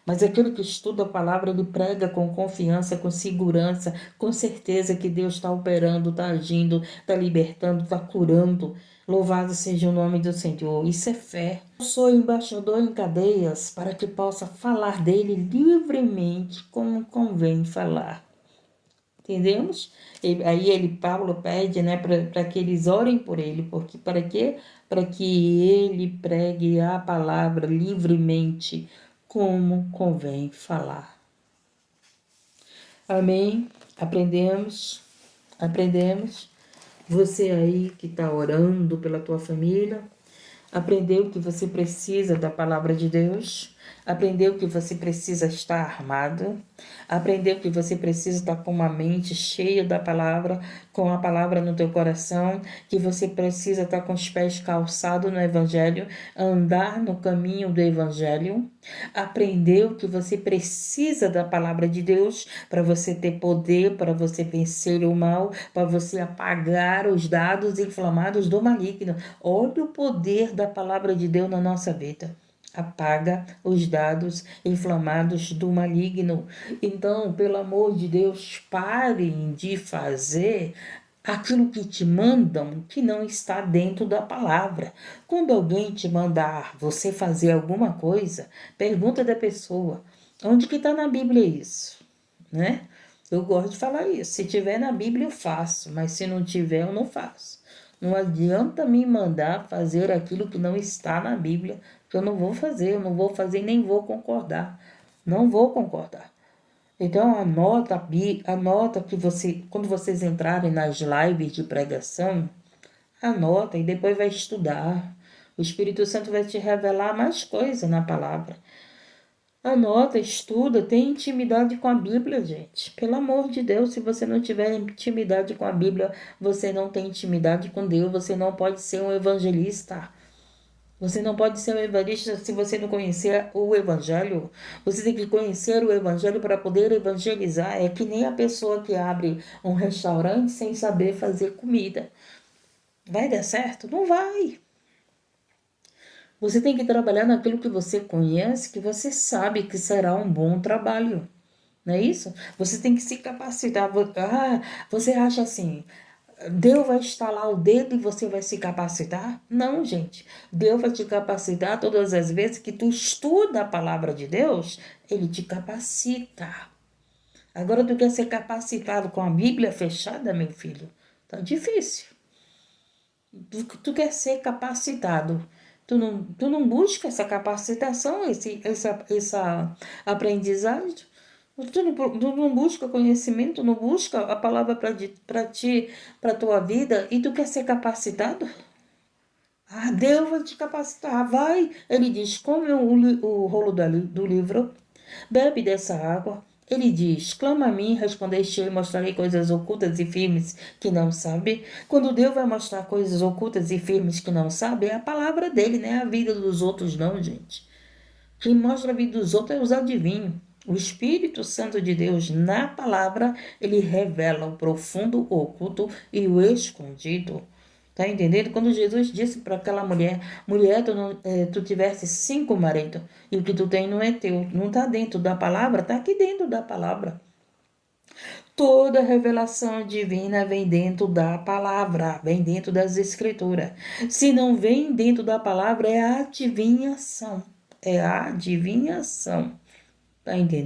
Mas aquele que estuda a palavra, ele prega com confiança, com segurança, com certeza que Deus está operando, está agindo, está libertando, está curando. Louvado seja o nome do Senhor. Isso é fé. Eu sou embaixador em cadeias para que possa falar dele livremente, como convém falar. Entendemos? Paulo pede, né, para que eles orem por ele, porque para quê? Para que ele pregue a palavra livremente, como convém falar. Amém? Aprendemos. Aprendemos. Você aí que está orando pela tua família, aprendeu que você precisa da palavra de Deus, aprendeu que você precisa estar armado, aprendeu que você precisa estar com uma mente cheia da palavra, com a palavra no teu coração, que você precisa estar com os pés calçados no Evangelho, andar no caminho do Evangelho, aprendeu que você precisa da palavra de Deus para você ter poder, para você vencer o mal, para você apagar os dados inflamados do maligno. Olha o poder da palavra de Deus na nossa vida. Apaga os dados inflamados do maligno. Então, pelo amor de Deus, parem de fazer aquilo que te mandam que não está dentro da palavra. Quando alguém te mandar você fazer alguma coisa, pergunta da pessoa: onde que está na Bíblia isso? Né? Eu gosto de falar isso. Se tiver na Bíblia, eu faço, mas se não tiver, eu não faço. Não adianta me mandar fazer aquilo que não está na Bíblia, que eu não vou fazer e nem vou concordar. Não vou concordar. Então anota que você, quando vocês entrarem nas lives de pregação, anota e depois vai estudar. O Espírito Santo vai te revelar mais coisas na palavra. Anota, estuda, tem intimidade com a Bíblia, gente. Pelo amor de Deus, se você não tiver intimidade com a Bíblia, você não tem intimidade com Deus, você não pode ser um evangelista. Você não pode ser um evangelista se você não conhecer o Evangelho. Você tem que conhecer o Evangelho para poder evangelizar. É que nem a pessoa que abre um restaurante sem saber fazer comida. Vai dar certo? Não vai. Você tem que trabalhar naquilo que você conhece, que você sabe que será um bom trabalho. Não é isso? Você tem que se capacitar. Você acha assim, Deus vai estalar o dedo e você vai se capacitar? Não, gente. Deus vai te capacitar todas as vezes que tu estuda a palavra de Deus, Ele te capacita. Agora tu quer ser capacitado com a Bíblia fechada, meu filho? Tá difícil. Tu quer ser capacitado. Tu não busca essa capacitação, essa aprendizagem. Tu não busca conhecimento, não busca a palavra para ti, para tua vida, e tu quer ser capacitado? Ah, Deus vai te capacitar, vai. Ele diz, come o rolo do livro, bebe dessa água. Ele diz, clama a mim, respondeste eu e mostrarei coisas ocultas e firmes que não sabe. Quando Deus vai mostrar coisas ocultas e firmes que não sabe, é a palavra dele, não é a vida dos outros não, gente. Quem mostra a vida dos outros é os adivinhos. O Espírito Santo de Deus, na palavra, ele revela o profundo, o oculto e o escondido. Tá entendendo? Quando Jesus disse para aquela mulher, tu tivesse 5 maridos e o que tu tem não é teu, não está dentro da palavra, está aqui dentro da palavra. Toda revelação divina vem dentro da palavra, vem dentro das escrituras. Se não vem dentro da palavra, é adivinhação. É adivinhação. Tá entendendo?